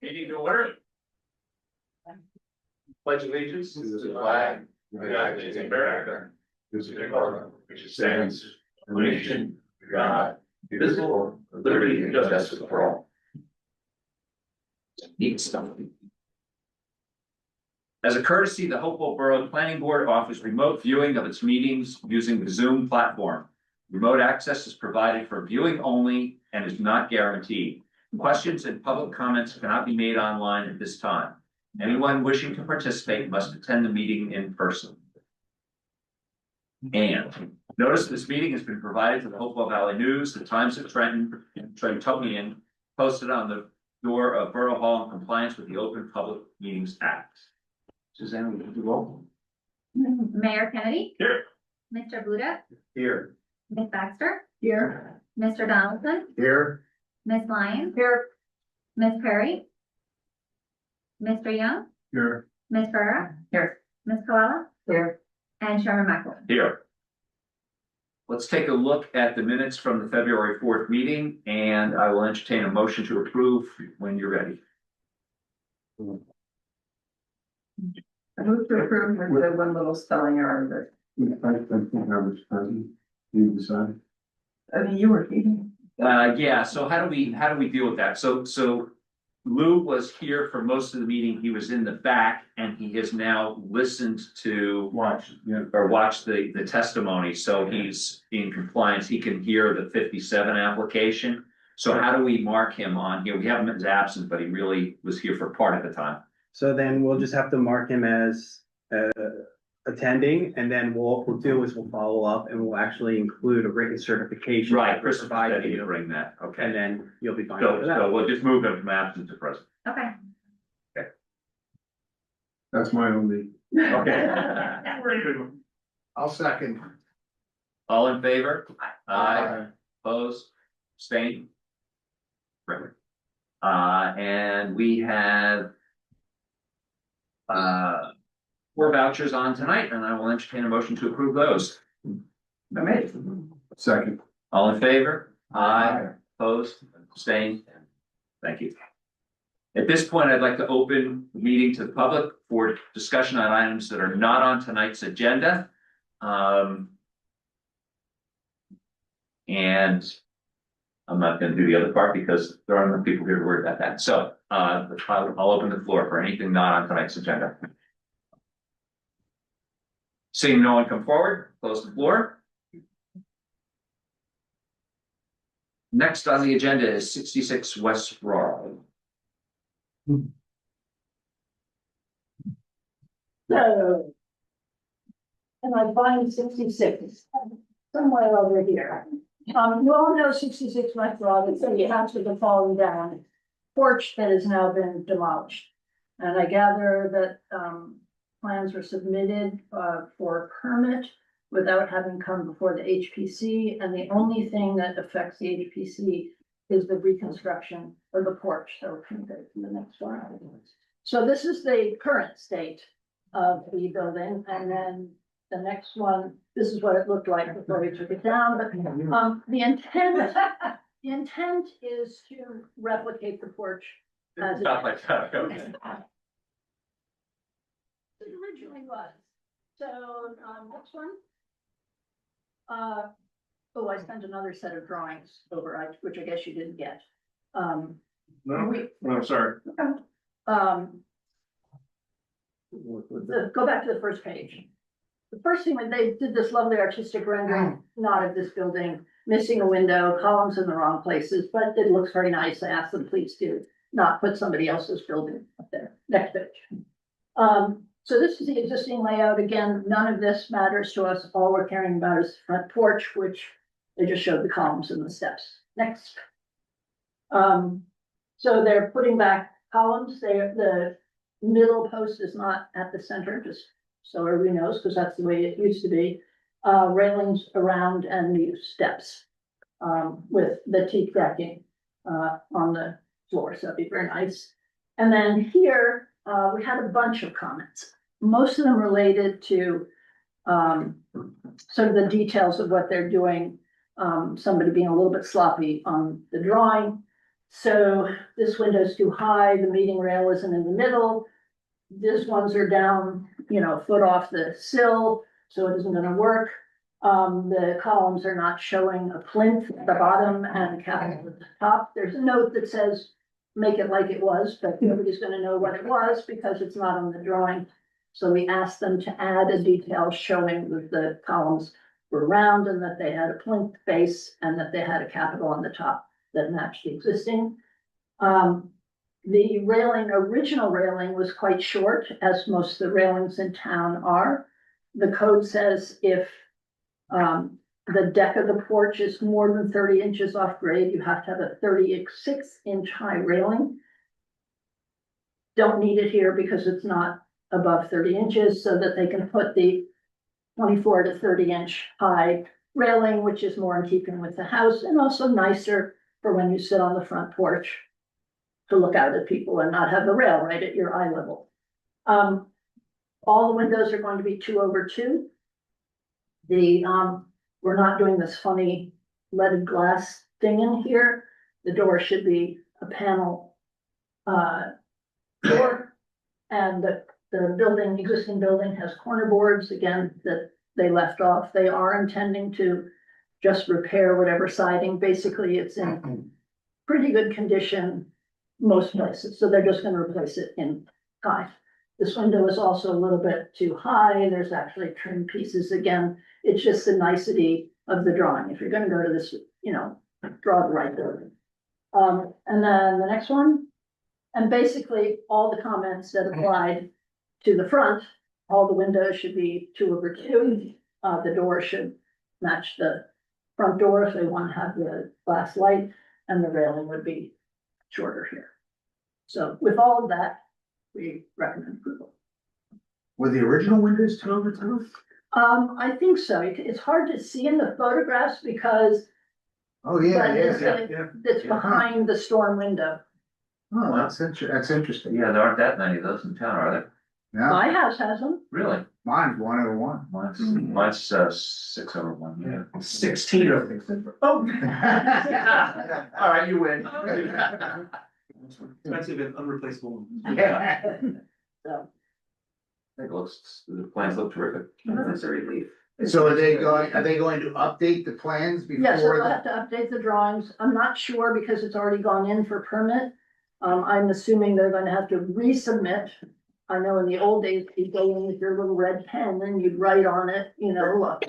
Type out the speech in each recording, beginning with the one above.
Meeting to order. Pledge allegiance to the flag of the United States of America, to the republic which stands one nation, under God, indivisible, with liberty and justice for all. Neat stuff. As a courtesy, the Hopewell Borough Planning Board offers remote viewing of its meetings using the Zoom platform. Remote access is provided for viewing only and is not guaranteed. Questions and public comments cannot be made online at this time. Anyone wishing to participate must attend the meeting in person. And notice this meeting has been provided to the Hopewell Valley News, the Times of Trenton, Trentonian, posted on the door of Borough Hall in compliance with the Open Public Meetings Act. Suzanne, would you do roll? Mayor Kennedy. Here. Mr. Buda. Here. Ms. Baxter. Here. Mr. Donaldson. Here. Ms. Lyons. Here. Ms. Perry. Mr. Young. Here. Ms. Borough. Here. Ms. Koala. Here. And Chairman Michael. Here. Let's take a look at the minutes from the February 4th meeting, and I will entertain a motion to approve when you're ready. I move to approve with the one little spelling error I think I was present. You decide. that, I mean, you were here. Yeah, so how do we deal with that? So Lou was here for most of the meeting. He was in the back and he has now listened to Watch, yeah. or watched the testimony. So he's in compliance. He can hear the 57 application. So how do we mark him on here? We have him as absent, but he really was here for part of the time. So then we'll just have to mark him as attending, and then what we'll do is we'll follow up and we'll actually include a written certification. Right, Chris Provide provided you you, to bring that. and Okay. then you'll be fine So with that. we'll just move him from absent to present. Okay. That's my only. Okay. I'll second. All in favor? Aye. Opposed? Abstained? Right. And we have four vouchers on tonight, and I will entertain a motion to approve those. Second. All in favor? Aye. Opposed? Abstained? Thank you. At this point, I'd like to open the meeting to the public for discussion on items that are not on tonight's agenda. And I'm not gonna do the other part because there aren't enough people here to worry about that. So, I'll open the floor for anything not on tonight's agenda. Seeing no one come forward, close the floor. Next on the agenda is 66 West Borough. So. And I find 66, somewhere over here. You all know 66 West Broad, it's the house with the fallen down porch that has now been demolished. And I gather that, plans were submitted, for permit without having come before the HPC. And the only thing that affects the HPC is the reconstruction of the porch. So we're going to go to the next one. So this is the current state of the building, and then the next one, this is what it looked like before we took it down, but, the intent is to replicate the porch as it Not like that, okay. it originally was. So, next one. Oh, I sent another set of drawings over, which I guess you didn't get. No, I'm sorry. Go back to the first page. The first thing, when they did this lovely artistic rendering, not of this building, missing a window, columns in the wrong places, but it looks very nice. I asked them, please do not put somebody else's building up there. Next page. So this is the existing layout. Again, none of this matters to us. All we're caring about is the front porch, which they just showed the columns and the steps. Next. So they're putting back columns. The middle post is not at the center, just so everybody knows, because that's the way it used to be. Railings around and new steps, with the teak decking, on the floor. So it'd be very nice. And then here, we had a bunch of comments, most of them related to, sort of the details of what they're doing. somebody being a little bit sloppy on the drawing. So this window's too high, the meeting rail isn't in the middle. These ones are down, a foot off the sill, so it isn't gonna work. The columns are not showing a plinth at the bottom and a capital at the top. There's a note that says, make it like it was, but nobody's gonna know what it was because it's not on the drawing. So we asked them to add a detail showing that the columns were round and that they had a plinth base and that they had a capital on the top that matched the existing. The railing, original railing was quite short, as most of the railings in town are. The code says if the deck of the porch is more than 30 inches off grade, you have to have a 36-inch high railing. Don't need it here because it's not above 30 inches, so that they can put the 24 to 30-inch high railing, which is more in keeping with the house and also nicer for when you sit on the front porch to look out at people and not have the rail right at your eye level. All the windows are going to be 2/2. We're not doing this funny leaded glass thing in here. The door should be a panel door, and the existing building has corner boards again that they left off. They are intending to just repair whatever siding. Basically, it's in pretty good condition most places, so they're just gonna replace it in kind. This window is also a little bit too high. There's actually trim pieces again. It's just the nicety of the drawing. If you're gonna go to this, draw the right building. And then the next one, and basically all the comments that applied to the front, all the windows should be 2/2. The door should match the front door if they want to have the glass light, and the railing would be shorter here. So with all of that, we recommend approval. Were the original windows 2/2? I think so. It's hard to see in the photographs because Oh, yeah, but it's, yeah. it's behind the storm window. Oh, that's interesting. Yeah, there aren't that many of those in town, are there? Yeah, My house has them. Really? mine's 101. Mine's 6/1, yeah. 16 of them. Oh. All right, you win. Expensive and unreplaceable. Yeah. So, I think the plans look terrific. That's a relief. So are they going to update the plans yes, before we'll have to update the drawings. I'm not sure because it's already gone in for permit. I'm assuming they're gonna have to resubmit. I know in the old days, you'd go in with your little red pen and you'd write on it, look,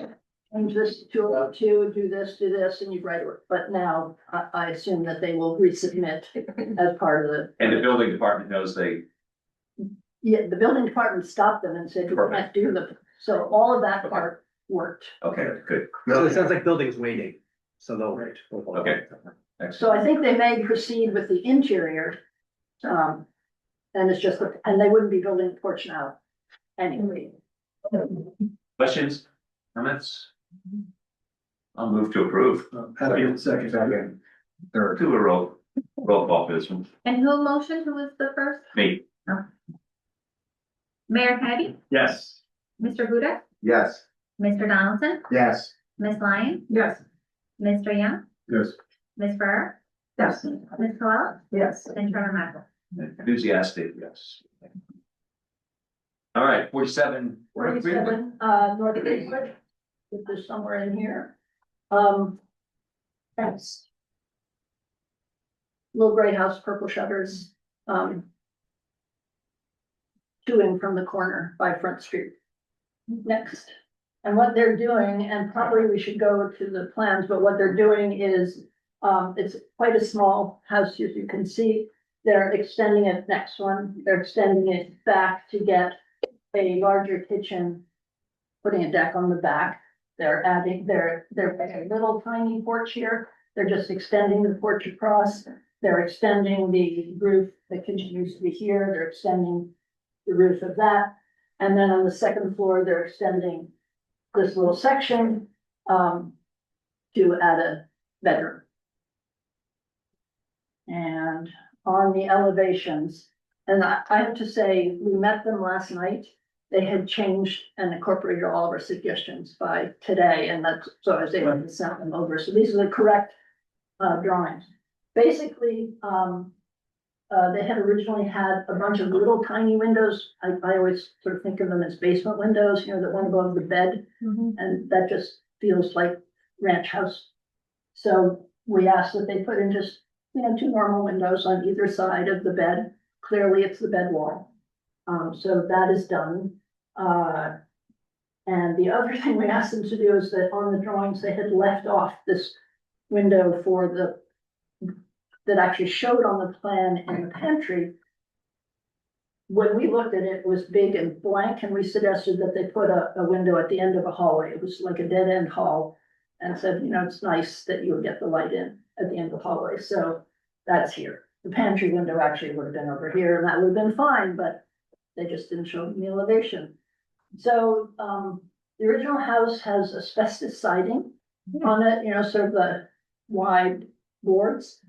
change this to 2/2, do this, and you'd write it. But now I assume that they will resubmit as part of the. And the building department knows Yeah, the building department stopped them and said, you can't do them. So all of that part worked. okay, good, So it sounds like building's waiting, so they'll wait. okay. So Excellent. I think they may proceed with the interior. And it's just, and they wouldn't be building the porch now anyway. Questions, comments? I'll move to approve. Happy second. Third. Do a roll call for this one. And who motioned? Who was the first? Me, Mayor Kennedy, Yes. Mr. Huda, Yes. Mr. Donaldson, Yes. Ms. Lyon, Yes. Mr. Young, Yes. Ms. Farrar, Yes. Ms. Corolla, Yes. and Chairman Michael. enthusiastic, yes. All right, 47. 47, North Gateway, if there's somewhere in here. That's little gray house, purple shutters, to and from the corner by Front Street. Next, and what they're doing, and probably we should go to the plans, but what they're doing is, it's quite a small house, as you can see. They're extending it, next one, they're extending it back to get a larger kitchen, putting a deck on the back. They're adding, they're a little tiny porch here. They're just extending the porch across. They're extending the roof, the kitchen used to be here. They're extending the roof of that. And then on the second floor, they're extending this little section, to add a bedroom. And on the elevations, and I have to say, we met them last night. they had changed and incorporated all of our suggestions by today, and that's, so I was able to send them over. So these are the correct drawings. Basically, they had originally had a bunch of little tiny windows. I always sort of think of them as basement windows, you know, the one above the bed, and that just feels like ranch house. So we asked that they put in just, you know, 2 normal windows on either side of the bed. Clearly, it's the bed wall. So that is done. And the other thing we asked them to do is that on the drawings, they had left off this window for that actually showed on the plan in the pantry. When we looked at it, it was big and blank, and we suggested that they put a window at the end of a hallway. It was like a dead end hall, and said, you know, it's nice that you would get the light in at the end of the hallway. So that's here. The pantry window actually would have been over here, and that would have been fine, but they just didn't show the elevation. So the original house has asbestos siding on it, you know, sort of the wide boards.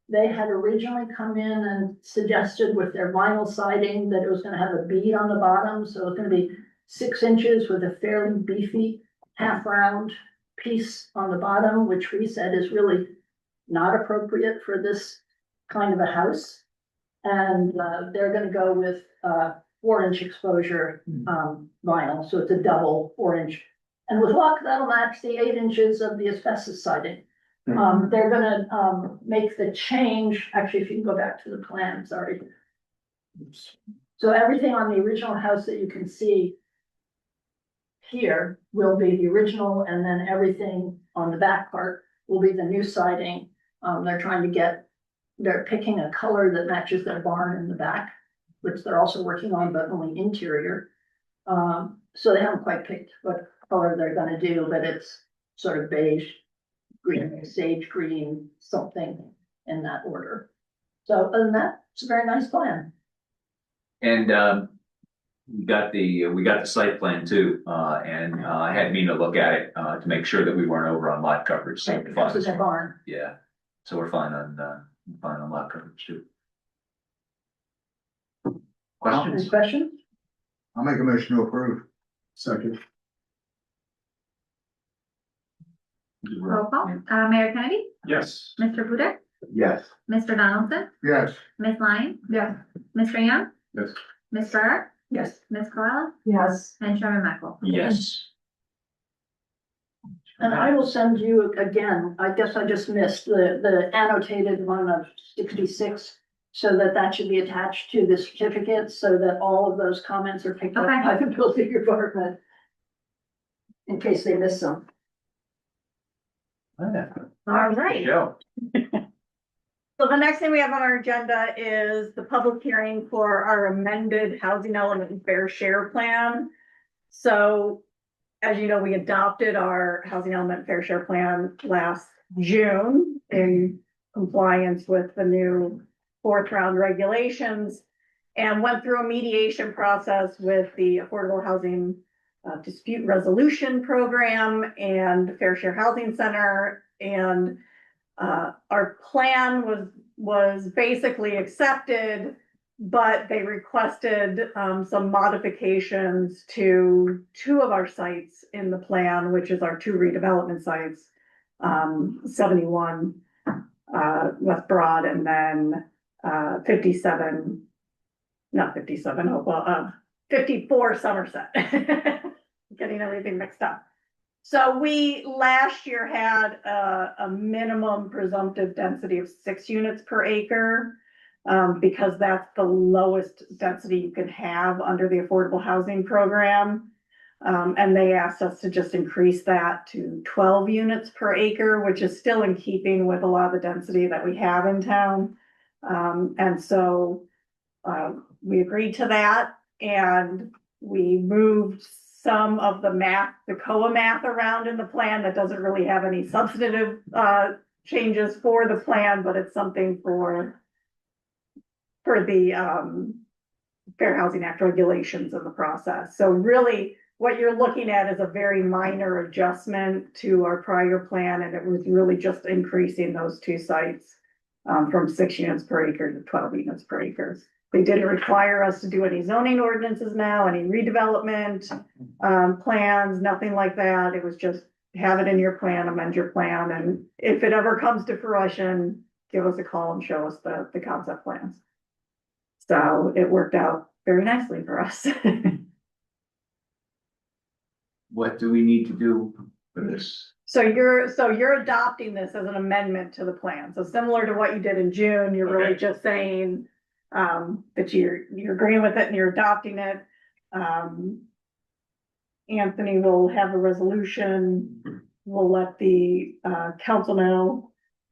They had originally come in and suggested with their vinyl siding that it was gonna have a bead on the bottom, so it's gonna be 6 inches with a fairly beefy half round piece on the bottom, which we said is really not appropriate for this kind of a house. And they're gonna go with 4-inch exposure vinyl, so it's a double 4-inch. And with luck, that'll match the 8 inches of the asbestos siding. They're gonna make the change, actually, if you can go back to the plan, sorry. So everything on the original house that you can see here will be the original, and then everything on the back part will be the new siding. They're picking a color that matches their barn in the back, which they're also working on, but only interior. So they haven't quite picked what color they're gonna do, but it's sort of beige, green, sage green, something in that order. So other than that, it's a very nice plan. And we got the site plan too, and I had Mina look at it to make sure that we weren't over on lot coverage. So Right, we're fine. this is their barn. Yeah, so we're fine on lot coverage too. Any Questions? questions? I'll make a motion to approve. Second. Roll call. Mayor Kennedy, Yes. Mr. Budek, Yes. Mr. Donaldson, Yes. Ms. Lyon, Yeah. Mr. Young, Yes. Ms. Farrar, Yes. Ms. Corolla, Yes. and Chairman Michael. Yes. And I will send you again, I guess I just missed the annotated one of 66. So that should be attached to the certificate, so that all of those comments are picked up Okay. by the building department. In case they miss some. All right. Joe. So the next thing we have on our agenda is the public hearing for our amended housing element and fair share plan. So, as you know, we adopted our housing element fair share plan last June in compliance with the new 4th round regulations, and went through a mediation process with the Affordable Housing Dispute Resolution Program and the Fair Share Housing Center. And our plan was basically accepted, but they requested some modifications to 2 of our sites in the plan, which is our 2 redevelopment sites, 71 West Broad, and then 57, not 57, Hopewell, 54 Somerset. Getting everything mixed up. So we last year had a minimum presumptive density of 6 units per acre, because that's the lowest density you can have under the affordable housing program. And they asked us to just increase that to 12 units per acre, which is still in keeping with a lot of the density that we have in town. And so we agreed to that, and we moved some of the math, the COA math around in the plan that doesn't really have any substantive changes for the plan, but it's something for the Fair Housing Act regulations in the process. So really what you're looking at is a very minor adjustment to our prior plan, and it was really just increasing those 2 sites from 6 units per acre to 12 units per acre. They didn't require us to do any zoning ordinances now, any redevelopment, plans, nothing like that. It was just have it in your plan, amend your plan, and if it ever comes to fruition, give us a call and show us the concept plans. So it worked out very nicely for us. What do we need to do for this? So you're adopting this as an amendment to the plan. So similar to what you did in June, you're really Okay. just saying that you're agreeing with it and you're adopting it. Anthony will have a resolution. We'll let the council know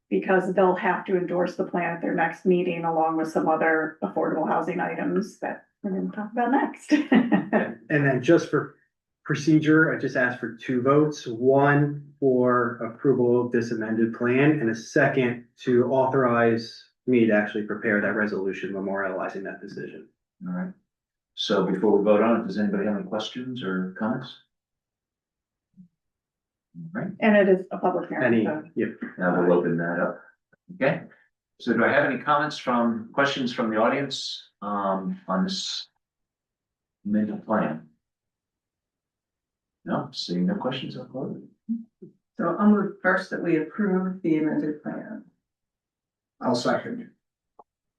because they'll have to endorse the plan at their next meeting along with some other affordable housing items that we're gonna talk about next. And then just for procedure, I just asked for 2 votes, one for approval of this amended plan and a second to authorize me to actually prepare that resolution memorializing that decision. All right. So before we vote on it, does anybody have any questions or comments? All right, And it is a public hearing. So. Yep. now we'll open that up. Okay, so do I have any questions from the audience, on this amended plan? No, seeing no questions, I'll close it. So I'll move first that we approve the amended plan. I'll second.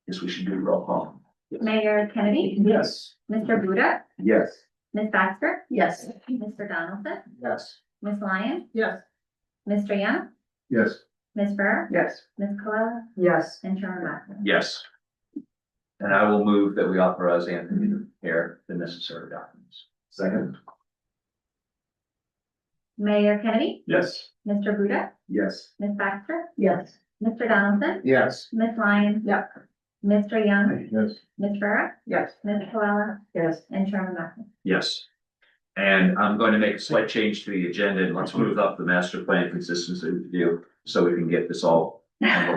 Guess we should do a roll call. Mayor Kennedy, Yes. Mr. Buda, Yes. Ms. Baxter, Yes. Mr. Donaldson, Yes. Ms. Lyon, Yes. Mr. Young, Yes. Ms. Burr, Yes. Ms. Colella, Yes. and Chairman Martin. Yes. And I will move that we authorize Anthony to prepare the necessary documents. Second. Mayor Kennedy, Yes. Mr. Buda, Yes. Ms. Baxter, Yes. Mr. Donaldson, Yes. Ms. Lyon, Yeah. Mr. Young, Yes. Ms. Burr, Yes. Ms. Colella, Yes. and Chairman Martin. Yes. And I'm going to make a slight change to the agenda and let's move up the master plan consistency review so we can get this all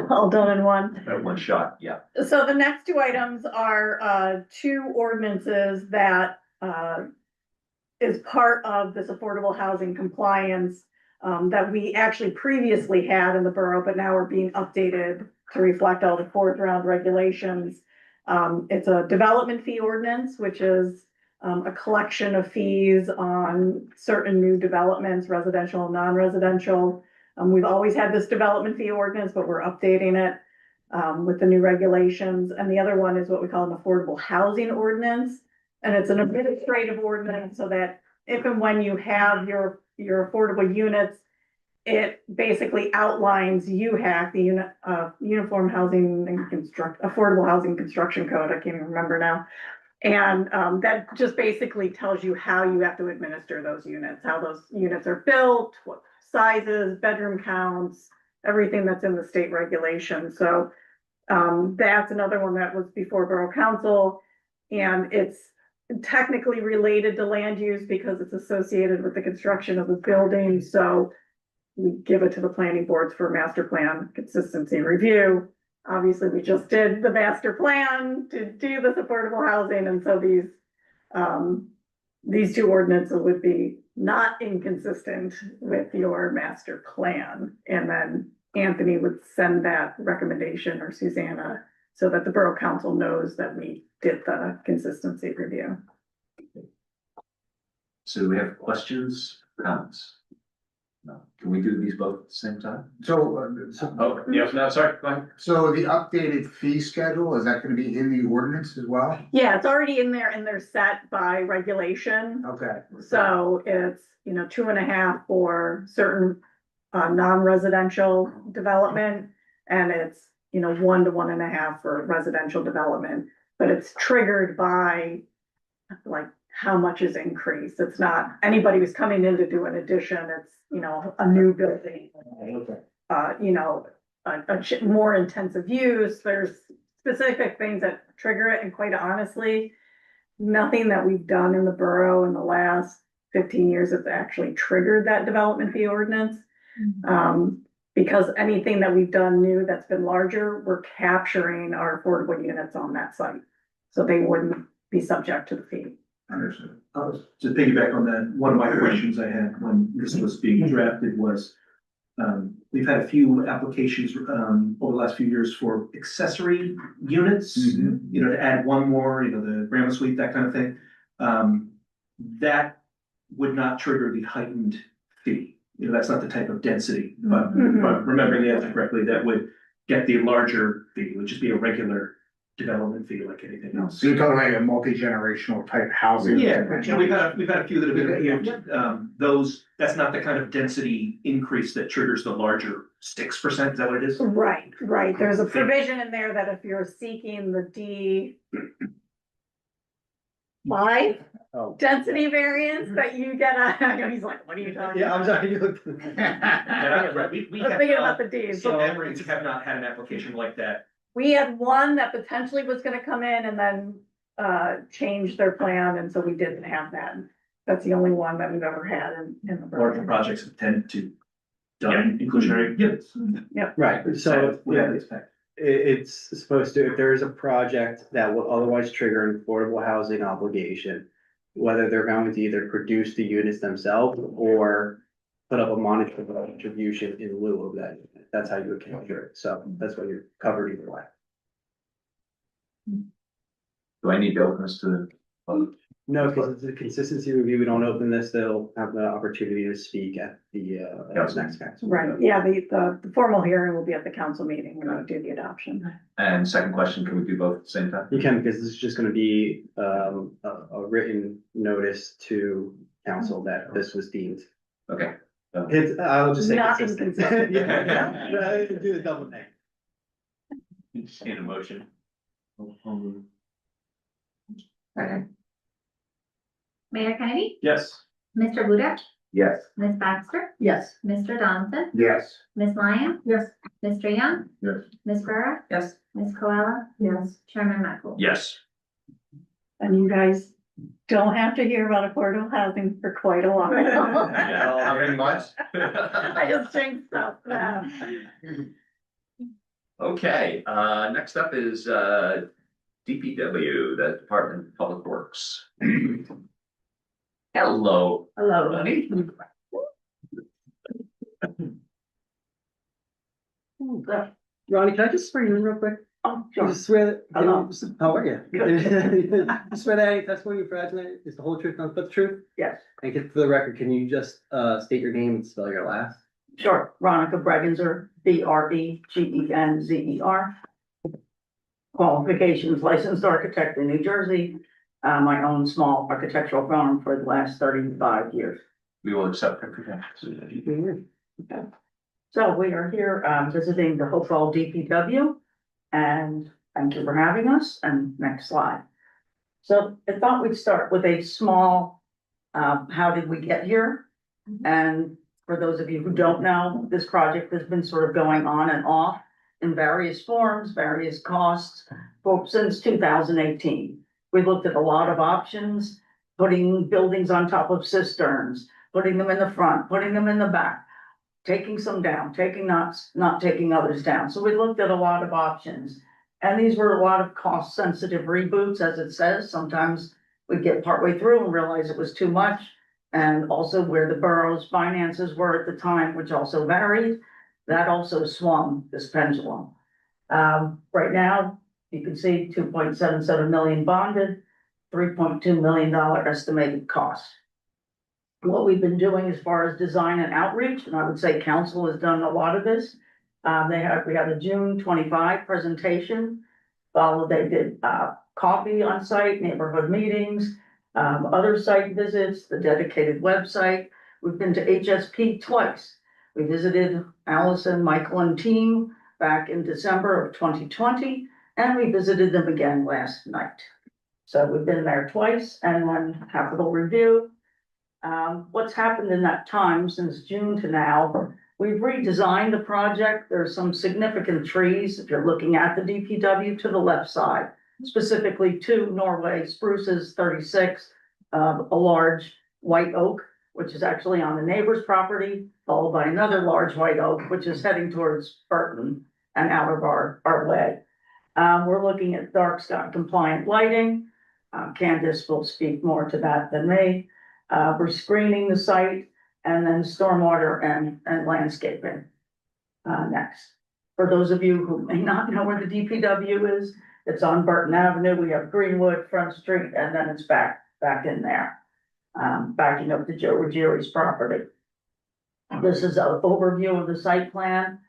All done in one. at one shot. Yeah. So the next 2 items are 2 ordinances that is part of this affordable housing compliance that we actually previously had in the borough, but now are being updated to reflect all the 4th round regulations. It's a development fee ordinance, which is a collection of fees on certain new developments, residential and non-residential. We've always had this development fee ordinance, but we're updating it with the new regulations. And the other one is what we call an affordable housing ordinance. And it's an administrative ordinance so that if and when you have your affordable units, it basically outlines UHAC, the Uniform Housing and Affordable Housing Construction Code. I can't even remember now. And that just basically tells you how you have to administer those units, how those units are built, what sizes, bedroom counts, everything that's in the state regulation. So that's another one that was before Borough Council. And it's technically related to land use because it's associated with the construction of the building. So we give it to the planning boards for master plan consistency review. Obviously, we just did the master plan to do this affordable housing, and so these 2 ordinances would be not inconsistent with your master plan. And then Anthony would send that recommendation, or Susanna, so that the Borough Council knows that we did the consistency review. So do we have questions, comments? No. Can we do these both at the same time? So, Oh, yeah, no, sorry, go ahead. so the updated fee schedule, is that gonna be in the ordinance as well? Yeah, it's already in there and they're set by regulation. Okay. So it's, 2.5 for certain non-residential development. And it's, 1 to 1.5 for residential development, but it's triggered by like how much is increased. It's not anybody who's coming in to do an addition. It's, a new building, Okay. a more intensive use. There's specific things that trigger it. And quite honestly, nothing that we've done in the borough in the last 15 years has actually triggered that development fee ordinance. Because anything that we've done new that's been larger, we're capturing our affordable units on that site. So they wouldn't be subject to the fee. Understood. To piggyback on that, one of my questions I had when this was being drafted was, We've had a few applications, over the last few years for accessory units, you know, to add one more, you know, the grandma suite, that kind of thing. That would not trigger the heightened fee. You know, that's not the type of density, but if I'm remembering the answer correctly, that would get the larger fee. It would just be a regular development fee like anything else. So you're talking like a multi-generational type housing? Yeah, we've had a few that have been approved. Those, that's not the kind of density increase that triggers the larger 6%, is that what it is? Right, right. There's a provision in there that if you're seeking the D five Oh. density variance, that you get a, he's like, what are you talking Yeah, I'm about? sorry, you looked. Right, we I'm have thinking about not, the Ds. some areas have not had an application like that. We had one that potentially was gonna come in and then change their plan, and so we didn't have that. That's the only one that we've ever had in the Larger borough. projects have tended to done inclusionary units. Right, so We have this fact. it's supposed to, if there is a project that will otherwise trigger an affordable housing obligation, whether they're going to either produce the units themselves or put up a monetary contribution in lieu of that. That's how you account for it. So that's what you're covered either way. Do I need to open this to the public? No, because it's a consistency review. We don't open this. They'll have the opportunity to speak at the next council. Right, yeah, the formal hearing will be at the council meeting when we do the adoption. And second question, can we do both at the same time? You can, because this is just gonna be a written notice to council that this was deemed. Okay. I'll just say Not consistent. inconsistent. Yeah, do the double thing. Just need a motion. Okay. Mayor Kennedy, Yes. Mr. Budek, Yes. Ms. Baxter, Yes. Mr. Donaldson, Yes. Ms. Lyon, Yes. Mr. Young, Yes. Ms. Borough, Yes. Ms. Coella, Yes. Chairman Michael. Yes. And you guys don't have to hear about affordable housing for quite a while. How many months? I just jinxed stuff. Okay, next up is DPW, the Department of Public Works. Hello. Hello. Honey. Ronnie, can I just swear you in real quick? Oh, You sure. just swear that. Hello. How are you? You swear that any testimony you provide tonight is the whole truth, nothing but the truth? Yes, And get for the record, can you just state your name and spell your last? sure. Veronica Bregenzer, Bregenzer. Qualifications, licensed architect in New Jersey. My own small architectural firm for the last 35 years. We will accept her credentials. So we are here visiting the Hopewell DPW, and thank you for having us. And next slide. So I thought we'd start with a small, how did we get here? And for those of you who don't know, this project has been sort of going on and off in various forms, various costs since 2018. We looked at a lot of options, putting buildings on top of cisterns, putting them in the front, putting them in the back, taking some down, not taking others down. So we looked at a lot of options. And these were a lot of cost sensitive reboots, as it says. Sometimes we get partway through and realize it was too much. And also where the borough's finances were at the time, which also varied, that also swung this pendulum. Right now, you can see 2.77 million bonded, $3.2 million estimated cost. What we've been doing as far as design and outreach, and I would say council has done a lot of this. We had a June 25 presentation. They did coffee on site, neighborhood meetings, other site visits, the dedicated website. We've been to HSP twice. We visited Allison, Michael, and team back in December of 2020, and we visited them again last night. So we've been there twice, and then Capital Review. What's happened in that time since June to now, we've redesigned the project. There's some significant trees, if you're looking at the DPW, to the left side, specifically two Norway spruces, 36, a large white oak, which is actually on the neighbor's property, followed by another large white oak, which is heading towards Burton and out of our way. We're looking at dark sky compliant lighting. Candace will speak more to that than me. We're screening the site and then stormwater and landscaping. Next, for those of you who may not know where the DPW is, it's on Burton Avenue. We have Greenwood, Front Street, and then it's back in there. Backing up to Joe Ruggieri's property. This is an overview of the site plan.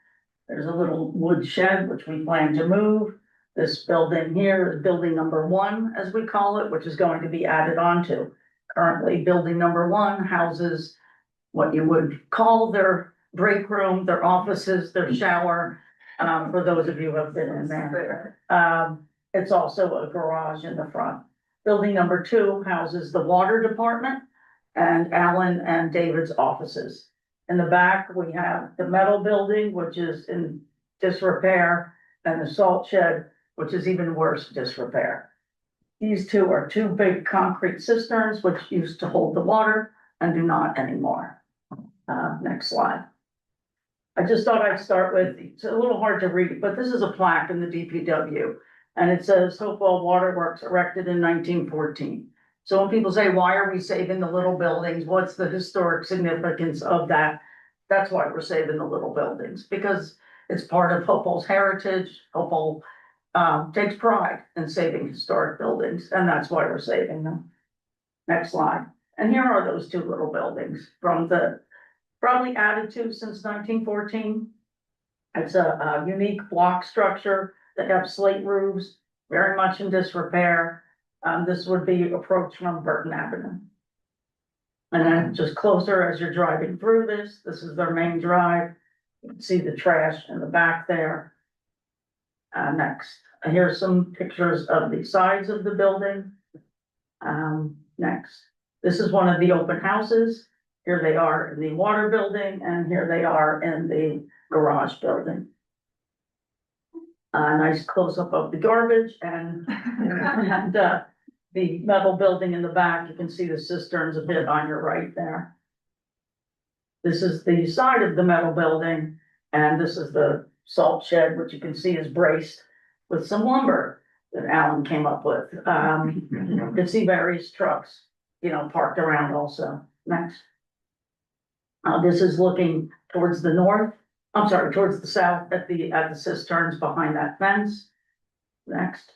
There's a little wood shed, which we plan to move. This building here is building number 1, as we call it, which is going to be added onto. Currently, building number 1 houses what you would call their break room, their offices, their shower, for those of you who have been in there. It's also a garage in the front. Building number 2 houses the water department and Alan and David's offices. In the back, we have the metal building, which is in disrepair, and the salt shed, which is even worse disrepair. These two are 2 big concrete cisterns, which used to hold the water and do not anymore. Next slide. I just thought I'd start with, it's a little hard to read, but this is a plaque in the DPW. And it says Hopewell Waterworks erected in 1914. So when people say, why are we saving the little buildings? What's the historic significance of that? That's why we're saving the little buildings, because it's part of Hopewell's heritage. Hopewell takes pride in saving historic buildings, and that's why we're saving them. Next slide. And here are those 2 little buildings from the, probably added to since 1914. It's a unique block structure that have slate roofs, very much in disrepair. This would be approached from Burton Avenue. And then just closer as you're driving through this is their main drive. You can see the trash in the back there. Next, here's some pictures of the sides of the building. Next, this is one of the open houses. Here they are in the water building, and here they are in the garage building. Nice close-up of the garbage and the metal building in the back. You can see the cisterns a bit on your right there. This is the side of the metal building, and this is the salt shed, which you can see is braced with some lumber that Alan came up with. You can see various trucks, parked around also. Next. This is looking towards the north. I'm sorry, towards the south at the cisterns behind that fence. Next.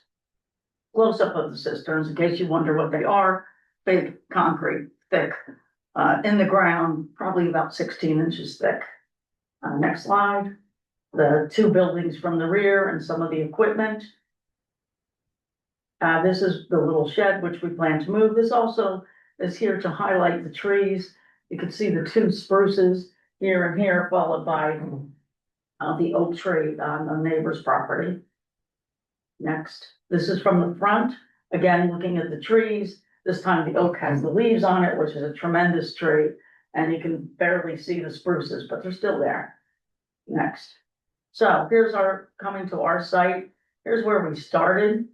Close up of the cisterns, in case you wonder what they are. Big concrete, thick, in the ground, probably about 16 inches thick. Next slide. The 2 buildings from the rear and some of the equipment. This is the little shed which we plan to move. This also is here to highlight the trees. You can see the 2 spruces here and here, followed by the oak tree on the neighbor's property. Next, this is from the front. Again, looking at the trees. This time the oak has the leaves on it, which is a tremendous tree. And you can barely see the spruces, but they're still there. Next. So here's coming to our site. Here's where we started.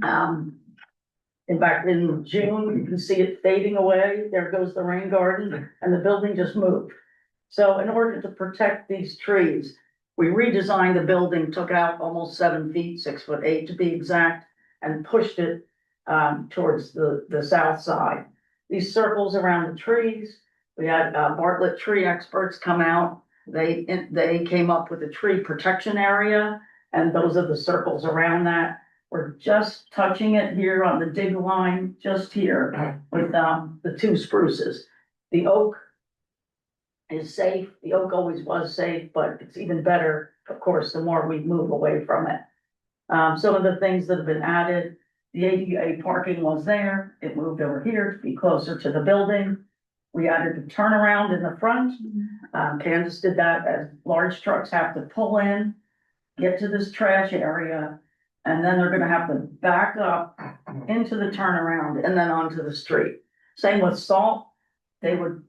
In fact, in June, you can see it fading away. There goes the rain garden, and the building just moved. So in order to protect these trees, we redesigned the building, took out almost 7 feet, 6'8" to be exact, and pushed it towards the south side. These circles around the trees, we had Bartlett tree experts come out. They came up with a tree protection area, and those are the circles around that. We're just touching it here on the dig line, just here with the 2 spruces. The oak is safe. The oak always was safe, but it's even better, of course, the more we move away from it. Some of the things that have been added, the ADA parking was there. It moved over here to be closer to the building. We added the turnaround in the front. Candace did that as large trucks have to pull in, get to this trash area, and then they're gonna have to back up into the turnaround and then onto the street. Same with salt. They would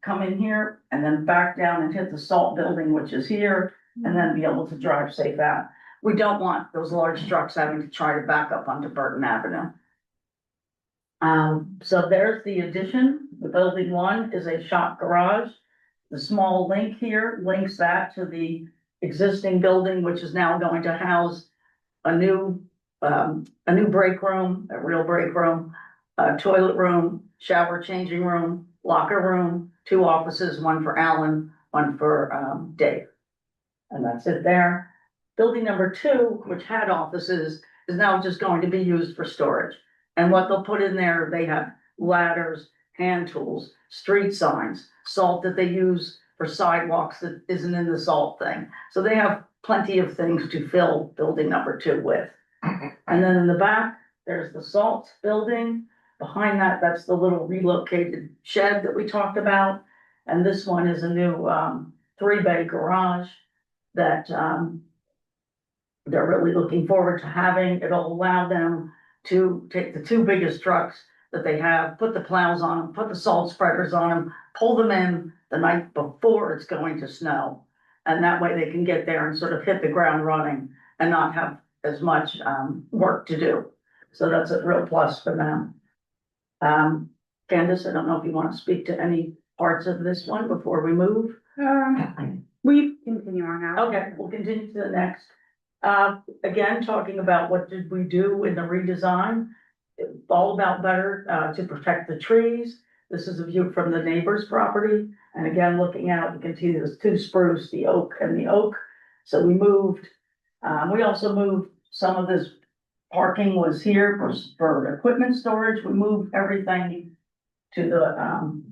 come in here and then back down and hit the salt building, which is here, and then be able to drive safe out. We don't want those large trucks having to try to back up onto Burton Avenue. So there's the addition. The building 1 is a shop garage. The small link here links that to the existing building, which is now going to house a new break room, a real break room, a toilet room, shower changing room, locker room, 2 offices, one for Alan, one for, Dave. And that's it there. Building number 2, which had offices, is now just going to be used for storage. And what they'll put in there, they have ladders, hand tools, street signs, salt that they use for sidewalks that isn't in the salt thing. So they have plenty of things to fill building number 2 with. And then in the back, there's the salt building. Behind that, that's the little relocated shed that we talked about. And this one is a new 3-bay garage that they're really looking forward to having. It'll allow them to take the 2 biggest trucks that they have, put the plows on them, put the salt spreaders on them, pull them in the night before it's going to snow. And that way they can get there and sort of hit the ground running and not have as much work to do. So that's a real plus for them. Candace, I don't know if you want to speak to any parts of this one before we move. We continue on now. Okay, we'll continue to the next. Again, talking about what did we do in the redesign? It's all about better, to protect the trees. This is a view from the neighbor's property. And again, looking out, you can see there's 2 spruce, the oak and the oak. So we also moved some of this parking was here for equipment storage. We moved everything to the,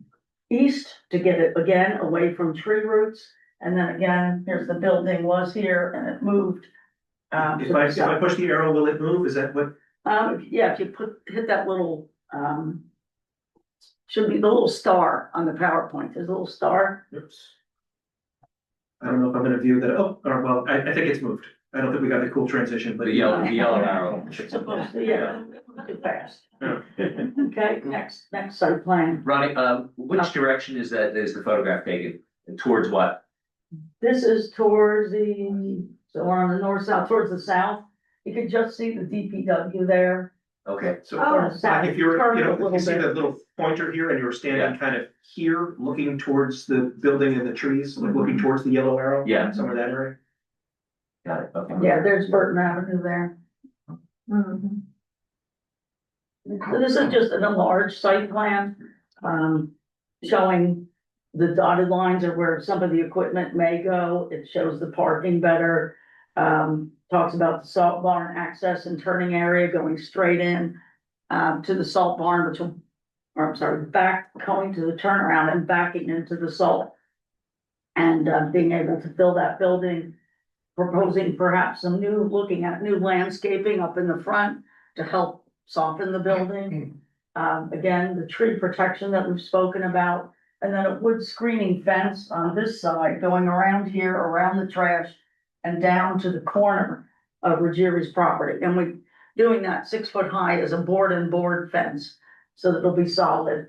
east to get it again away from tree roots. And then again, here's the building was here and it moved. If I push the arrow, will it move? Is that what? Yeah, if you hit that little, should be the little star on the PowerPoint. There's a little star. Oops. I don't know if I'm gonna view that. Oh, or well, I think it's moved. I don't think we got the cool transition, but The yellow arrow. It's supposed to, yeah, too fast. Yeah. Okay, next site plan. Ronnie, which direction is the photograph taken? Towards what? This is towards so we're on the north south, towards the south. You could just see the DPW there. Okay, so, Sort of south, if you're, turn you a know, if little you see bit. the little pointer here and you're standing kind of here, looking towards the building and the trees, like looking towards the yellow arrow. Yeah. Somewhere that area. got it, okay. Yeah, there's Burton Avenue there. So this is just an enlarged site plan, showing the dotted lines are where some of the equipment may go. It shows the parking better. Talks about the salt barn access and turning area going straight in, to the salt barn, back going to the turnaround and backing into the salt. And, being able to fill that building, proposing perhaps looking at new landscaping up in the front to help soften the building. Again, the tree protection that we've spoken about, and then a wood screening fence on this side going around here, around the trash and down to the corner of Ruggieri's property. And we're doing that 6 foot high as a board and board fence so that it'll be solid.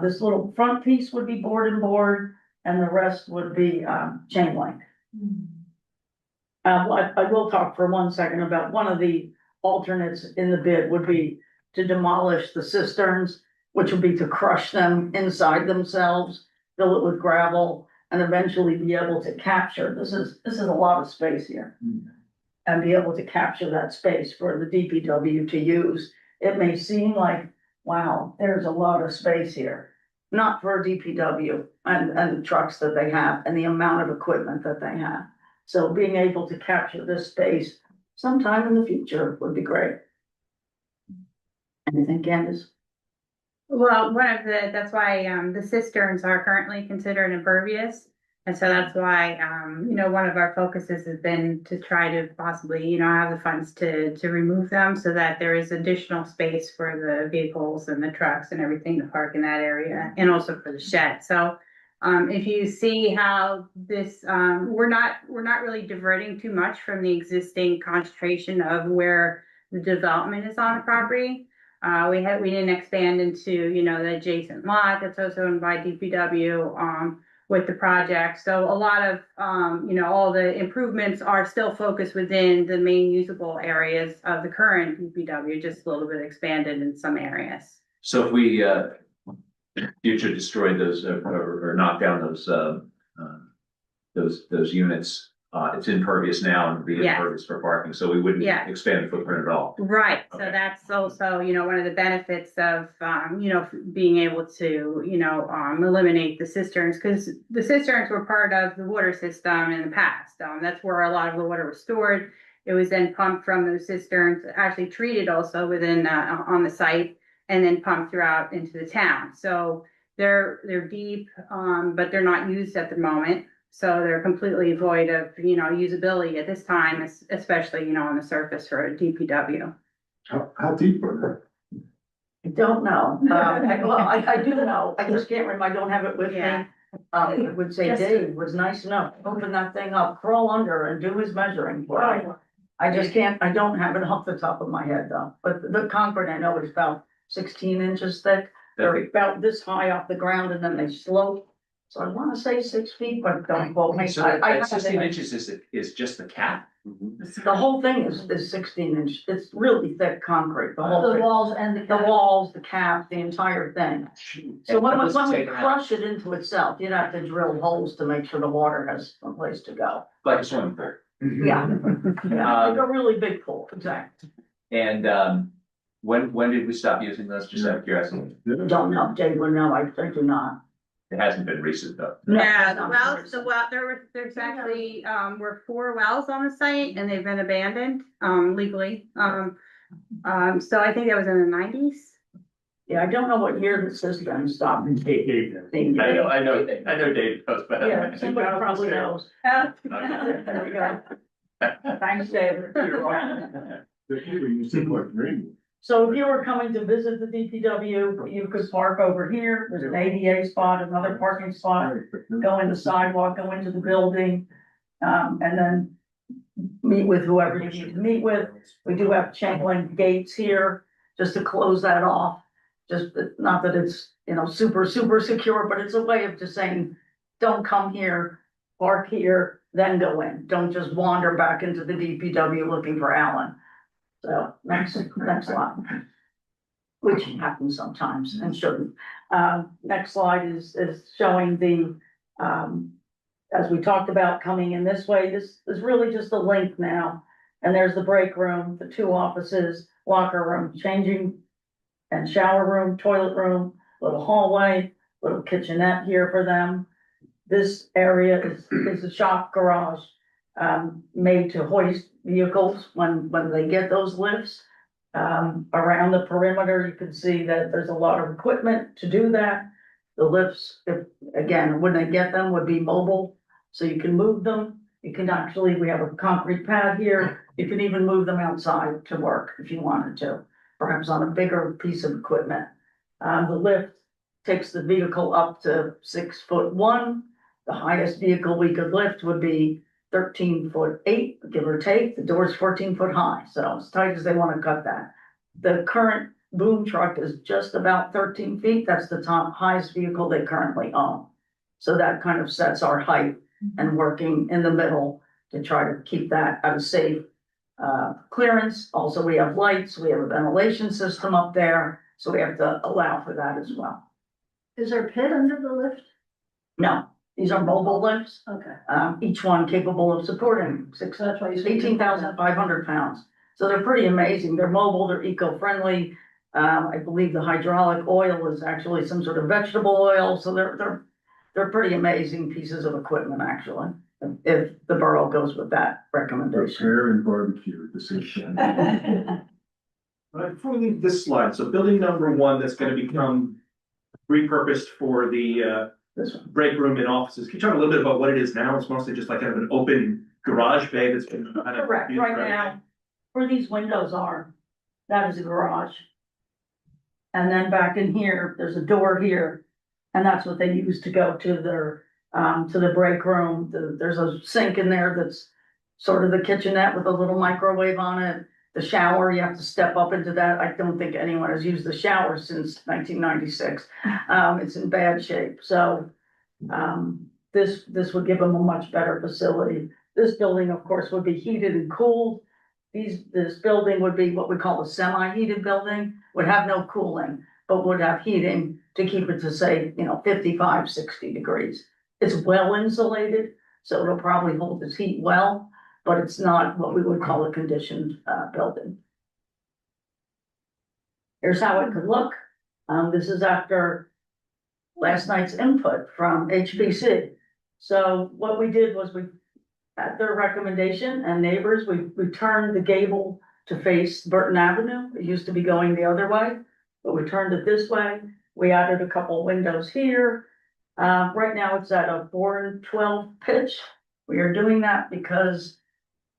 This little front piece would be board and board and the rest would be, chain link. I will talk for 1 second about one of the alternates in the bid would be to demolish the cisterns, which would be to crush them inside themselves, fill it with gravel, and eventually be able to capture, this is a lot of space here. And be able to capture that space for the DPW to use. It may seem like, wow, there's a lot of space here. Not for a DPW and the trucks that they have and the amount of equipment that they have. So being able to capture this space sometime in the future would be great. Anything, Candace? Well, that's why, the cisterns are currently considered impervious. And so that's why, one of our focuses has been to try to possibly, have the funds to remove them so that there is additional space for the vehicles and the trucks and everything to park in that area and also for the shed. So, if you see how this, we're not really diverting too much from the existing concentration of where the development is on the property. We didn't expand into, the adjacent lot that's also owned by DPW, with the project. So a lot of, all the improvements are still focused within the main usable areas of the current DPW, just a little bit expanded in some areas. So if we, future destroyed those, or knocked down those units, It's impervious now and be Yes. impervious for parking, so we wouldn't Yeah. expand the footprint at all. Right, so Okay. that's also, one of the benefits of, being able to, eliminate the cisterns, because the cisterns were part of the water system in the past. That's where a lot of the water was stored. It was then pumped from those cisterns, actually treated also within, on the site, and then pumped throughout into the town. So they're deep, but they're not used at the moment. So they're completely void of, usability at this time, especially, on the surface for a DPW. How deep are I don't know. I do know. I just can't remember. I don't have it with me. Yeah. It would say, Dave was nice enough, open that thing up, crawl under and do his measuring. Wow. I just can't, I don't have it off the top of my head though, but the concrete I know is about 16 inches thick. They're about this high off the ground and then they slope. So I wanna say 6 feet, but don't quote me. So I that have 16 it. inches is just the cap? The whole thing is 16 inch. It's really thick concrete, the whole The thing. walls and The walls, the cap, the entire thing. So And when what's we taken out? crush it into itself, you'd have to drill holes to make sure the water has a place to go. Like a swimming pool. Yeah, yeah, like a really big pool, exactly. And, when did we stop using those, just out of curiosity? they? Don't know, Dave would know, I do not. It hasn't been recent though. Yeah, No, the wells, there's actually, were 4 wells on the site and they've been abandoned, legally. So I think that was in the 90s. Yeah, I don't know what year the system stopped. being I used. know Dave knows better. Yeah, somebody probably knows. There we go. Thanks, Dave. They were used to put green. So if you were coming to visit the DPW, you could park over here, there's an ADA spot, another parking spot, go in the sidewalk, go into the building. And then meet with whoever you need to meet with. We do have chain link gates here, just to close that off. Just, not that it's, super secure, but it's a way of just saying, don't come here, park here, then go in. Don't just wander back into the DPW looking for Alan. So, next slide. Which happens sometimes and shouldn't. Next slide is showing the, as we talked about coming in this way, this is really just a link now. And there's the break room, the 2 offices, locker room, changing and shower room, toilet room, little hallway, little kitchenette here for them. This area is a shop garage, made to hoist vehicles when they get those lifts. Around the perimeter, you can see that there's a lot of equipment to do that. The lifts, when they get them, would be mobile, so you can move them. You can actually, we have a concrete pad here. You can even move them outside to work if you wanted to, perhaps on a bigger piece of equipment. The lift takes the vehicle up to 6'1". The highest vehicle we could lift would be 13'8", give or take. The door's 14 foot high, so as tight as they want to cut that. The current boom truck is just about 13 feet. That's the top highest vehicle they currently own. So that kind of sets our height and working in the middle to try to keep that at a safe clearance. Also, we have lights, we have a ventilation system up there, so we have to allow for that as well. Is there a pit under the lift? No, these are mobile lifts, Okay. each one capable of supporting That's why you said- 18,500 pounds. So they're pretty amazing. They're mobile, they're eco-friendly. I believe the hydraulic oil is actually some sort of vegetable oil, so they're pretty amazing pieces of equipment, actually, if the borough goes with that recommendation. Prepare and barbecue at the same time. Before we leave this slide, so building number 1, that's gonna become repurposed for the This one. break room and offices. Can you talk a little bit about what it is now? It's mostly just like kind of an open garage bay that's been kind of. Correct, used right for now, where these windows are, that is a garage. And then back in here, there's a door here, and that's what they use to go to the break room. There's a sink in there that's sort of the kitchenette with a little microwave on it. The shower, you have to step up into that. I don't think anyone has used the shower since 1996. It's in bad shape, so, this would give them a much better facility. This building, of course, would be heated and cooled. This building would be what we call a semi-heated building, would have no cooling, but would have heating to keep it to say, 55, 60 degrees. It's well insulated, so it'll probably hold its heat well, but it's not what we would call a conditioned, building. Here's how it could look. This is after last night's input from HPC. So what we did was we, at their recommendation and neighbors, we turned the gable to face Burton Avenue. It used to be going the other way, but we turned it this way. We added a couple windows here. Right now it's at a 4 and 12 pitch. We are doing that because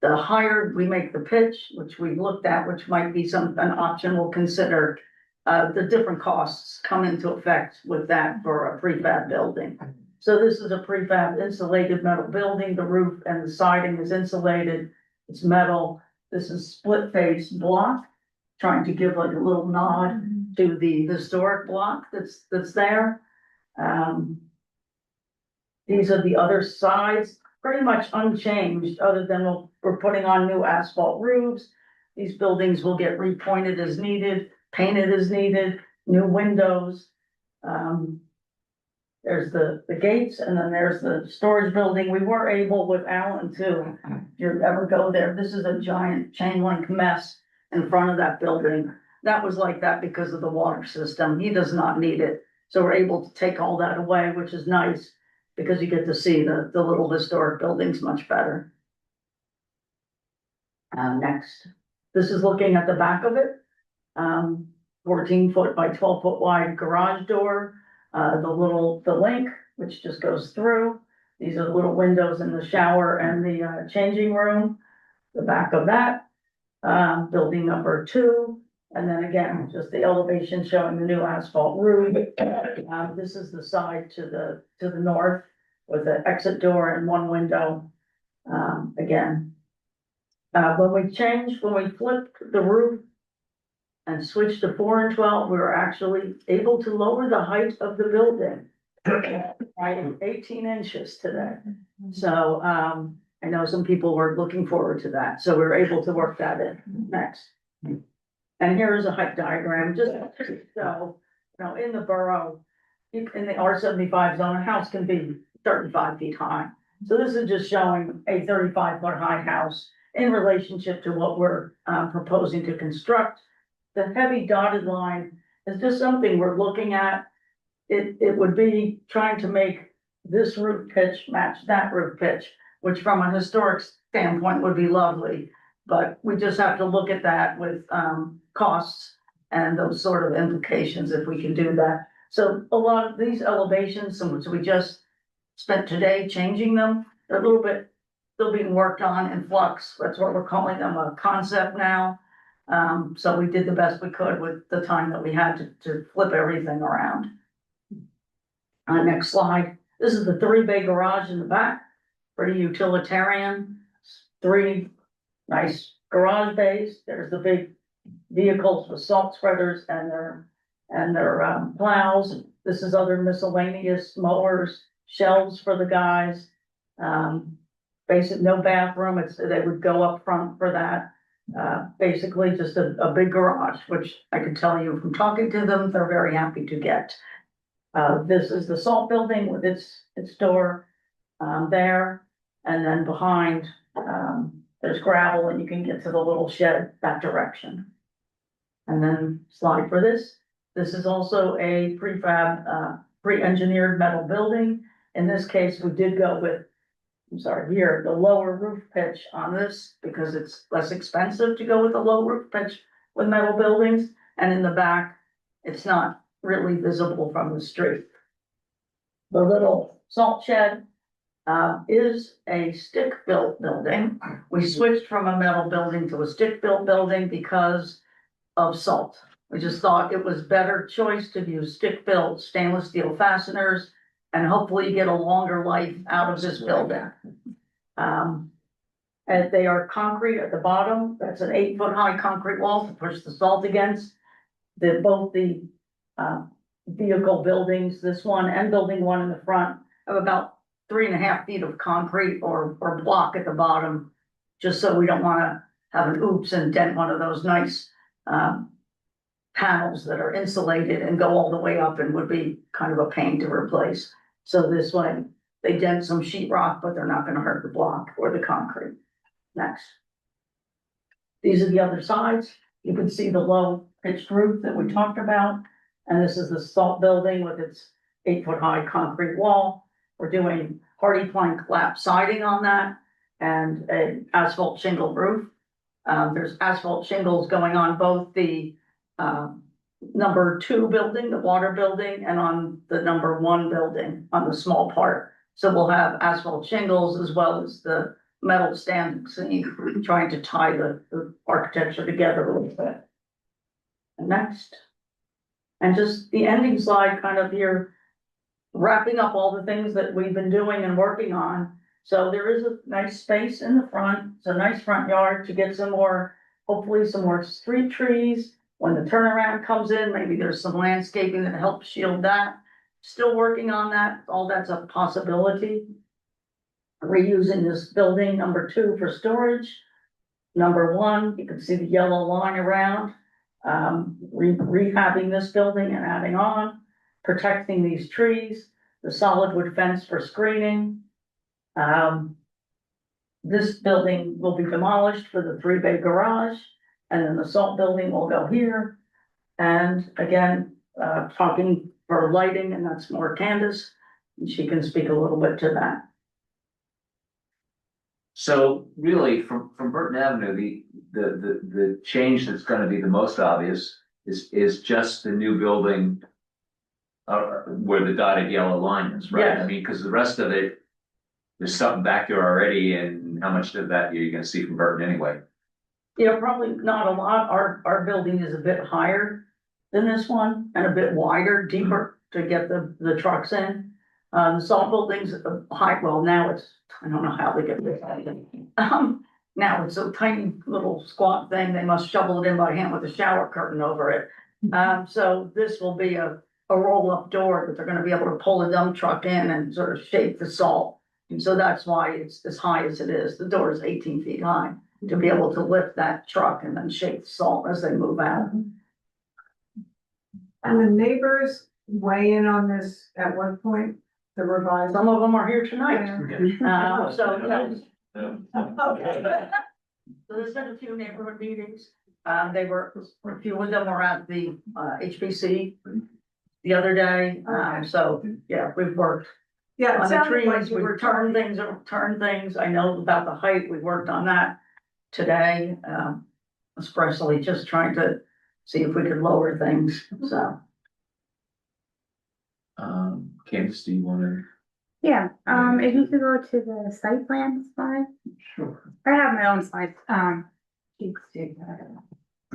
the higher we make the pitch, which we looked at, which might be an option we'll consider, the different costs come into effect with that for a prefab building. So this is a prefab insulated metal building. The roof and the siding is insulated. It's metal. This is split face block, trying to give like a little nod to the historic block that's there. These are the other sides, pretty much unchanged, other than we're putting on new asphalt roofs. These buildings will get repointed as needed, painted as needed, new windows. There's the gates, and then there's the storage building. We were able with Alan too, if you ever go there, this is a giant chain link mess in front of that building. That was like that because of the water system. He does not need it. So we're able to take all that away, which is nice because you get to see the little historic buildings much better. Next, this is looking at the back of it. 14 foot by 12 foot wide garage door. The link, which just goes through. These are the little windows in the shower and the changing room. The back of that, building number 2. And then again, just the elevation showing the new asphalt roof. This is the side to the north with the exit door and one window. Again, when we flipped the roof and switched to 4 and 12, we were actually able to lower the height of the building by 18 inches today. So, I know some people were looking forward to that, so we were able to work that in next. And here is a height diagram, just so, in the borough, in the R75 zone, a house can be 35 feet high. So this is just showing a 35-foot high house in relationship to what we're proposing to construct. The heavy dotted line is just something we're looking at. It would be trying to make this roof pitch match that roof pitch, which from a historic standpoint would be lovely. But we just have to look at that with costs and those sort of implications if we can do that. So a lot of these elevations, some which we just spent today changing them, they're a little bit still being worked on in flux. That's what we're calling them, a concept now. So we did the best we could with the time that we had to flip everything around. Next slide. This is the 3-bay garage in the back, pretty utilitarian. 3 nice garage bays. There's the big vehicles with salt spreaders and their plows. This is other miscellaneous mowers, shelves for the guys. Basic, no bathroom. They would go up front for that. Basically just a big garage, which I can tell you from talking to them, they're very happy to get. This is the salt building with its door there, and then behind there's gravel, and you can get to the little shed that direction. And then slide for this. This is also a prefab, pre-engineered metal building. In this case, we did go with, the lower roof pitch on this because it's less expensive to go with the low roof pitch with metal buildings. And in the back, it's not really visible from the street. The little salt shed is a stick-built building. We switched from a metal building to a stick-built building because of salt. We just thought it was better choice to use stick-built stainless steel fasteners and hopefully get a longer life out of this building. And they are concrete at the bottom. That's an 8-foot high concrete wall to push the salt against. Both the vehicle buildings, this one and building 1 in the front, have about 3.5 feet of concrete or block at the bottom, just so we don't want to have an oops and dent one of those nice panels that are insulated and go all the way up and would be kind of a pain to replace. So this way, They dent some sheetrock, but they're not gonna hurt the block or the concrete. Next. These are the other sides. You can see the low pitched roof that we talked about. And this is the salt building with its 8 foot high concrete wall. We're doing hardy plank lap siding on that and an asphalt shingle roof. There's asphalt shingles going on both the, number 2 building, the water building, and on the number 1 building on the small part. So we'll have asphalt shingles as well as the metal stand seam, trying to tie the architecture together a little bit. And next. And just the ending slide kind of here, wrapping up all the things that we've been doing and working on. So there is a nice space in the front. It's a nice front yard to get some more, hopefully some more street trees. When the turnaround comes in, maybe there's some landscaping that helps shield that. Still working on that. All that's a possibility. Reusing this building, number 2 for storage. Number 1, you can see the yellow line around. Rehabbing this building and adding on. Protecting these trees. The solid wood fence for screening. This building will be demolished for the 3-bay garage. And then the salt building will go here. And again, talking for lighting, and that's more Candace. And she can speak a little bit to that. So really, from Burton Avenue, the change that's gonna be the most obvious is just the new building. Where the dotted yellow line is, right? Yes. I mean, because the rest of it, there's something back there already, and how much of that you're gonna see from Burton anyway? Probably not a lot. Our building is a bit higher than this one and a bit wider, deeper to get the trucks in. The salt building's high, well, now it's, I don't know how they get this. Now it's a tiny little squat thing. They must shovel it in by hand with a shower curtain over it. So this will be a roll-up door that they're gonna be able to pull a dump truck in and sort of shape the salt. And so that's why it's as high as it is. The door is 18 feet high to be able to lift that truck and then shake the salt as they move out. And the neighbors weigh in on this at one point, the revised. Some of them are here tonight. So, Okay. So there's been a few neighborhood meetings. A few of them were at the HBC the other day. So, yeah, we've worked Yeah, it on the sounded like trees, you were we've turned things. I know about the height, we worked on that today. Especially just trying to see if we could lower things, so. Candace, do you wanna? Yeah, if you could go to the site plan slide, Sure. I have my own slides, Like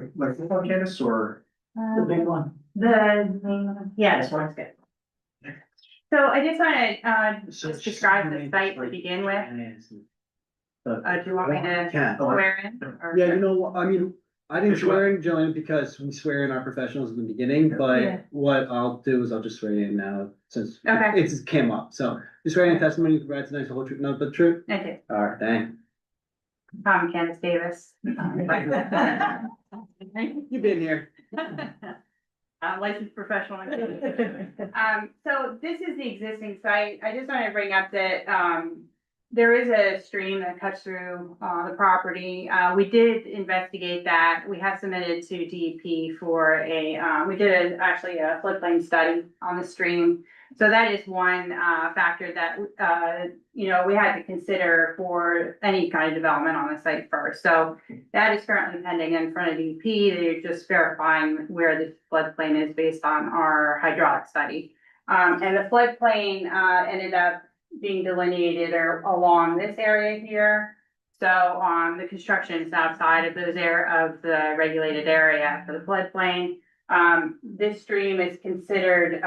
this one, Candace, or? The big one. Yeah, this one's good. So I just wanna, So just describe the site to begin with. Do you want me to Can. swear in? or- Yeah, you know, what, I mean, I didn't swear in, Joanne, because we swear in our professionals in the beginning, Yeah. but what I'll do is I'll just swear in now, since Okay. it's came up, so. You swear in testimony, you provide tonight the whole truth, nothing but the truth? Okay, Alright, thank. Candace Davis. You've been here. Licensed professional. So this is the existing site. I just want to bring up that, there is a stream that cuts through, the property. We did investigate that. We have submitted to DEP for we did actually a floodplain study on the stream. So that is one, factor that, we had to consider for any kind of development on the site first. So that is currently pending in front of DEP. They're just verifying where the floodplain is based on our hydraulic study. And the floodplain, ended up being delineated along this area here. So, the construction is outside of of the regulated area for the floodplain. This stream is considered,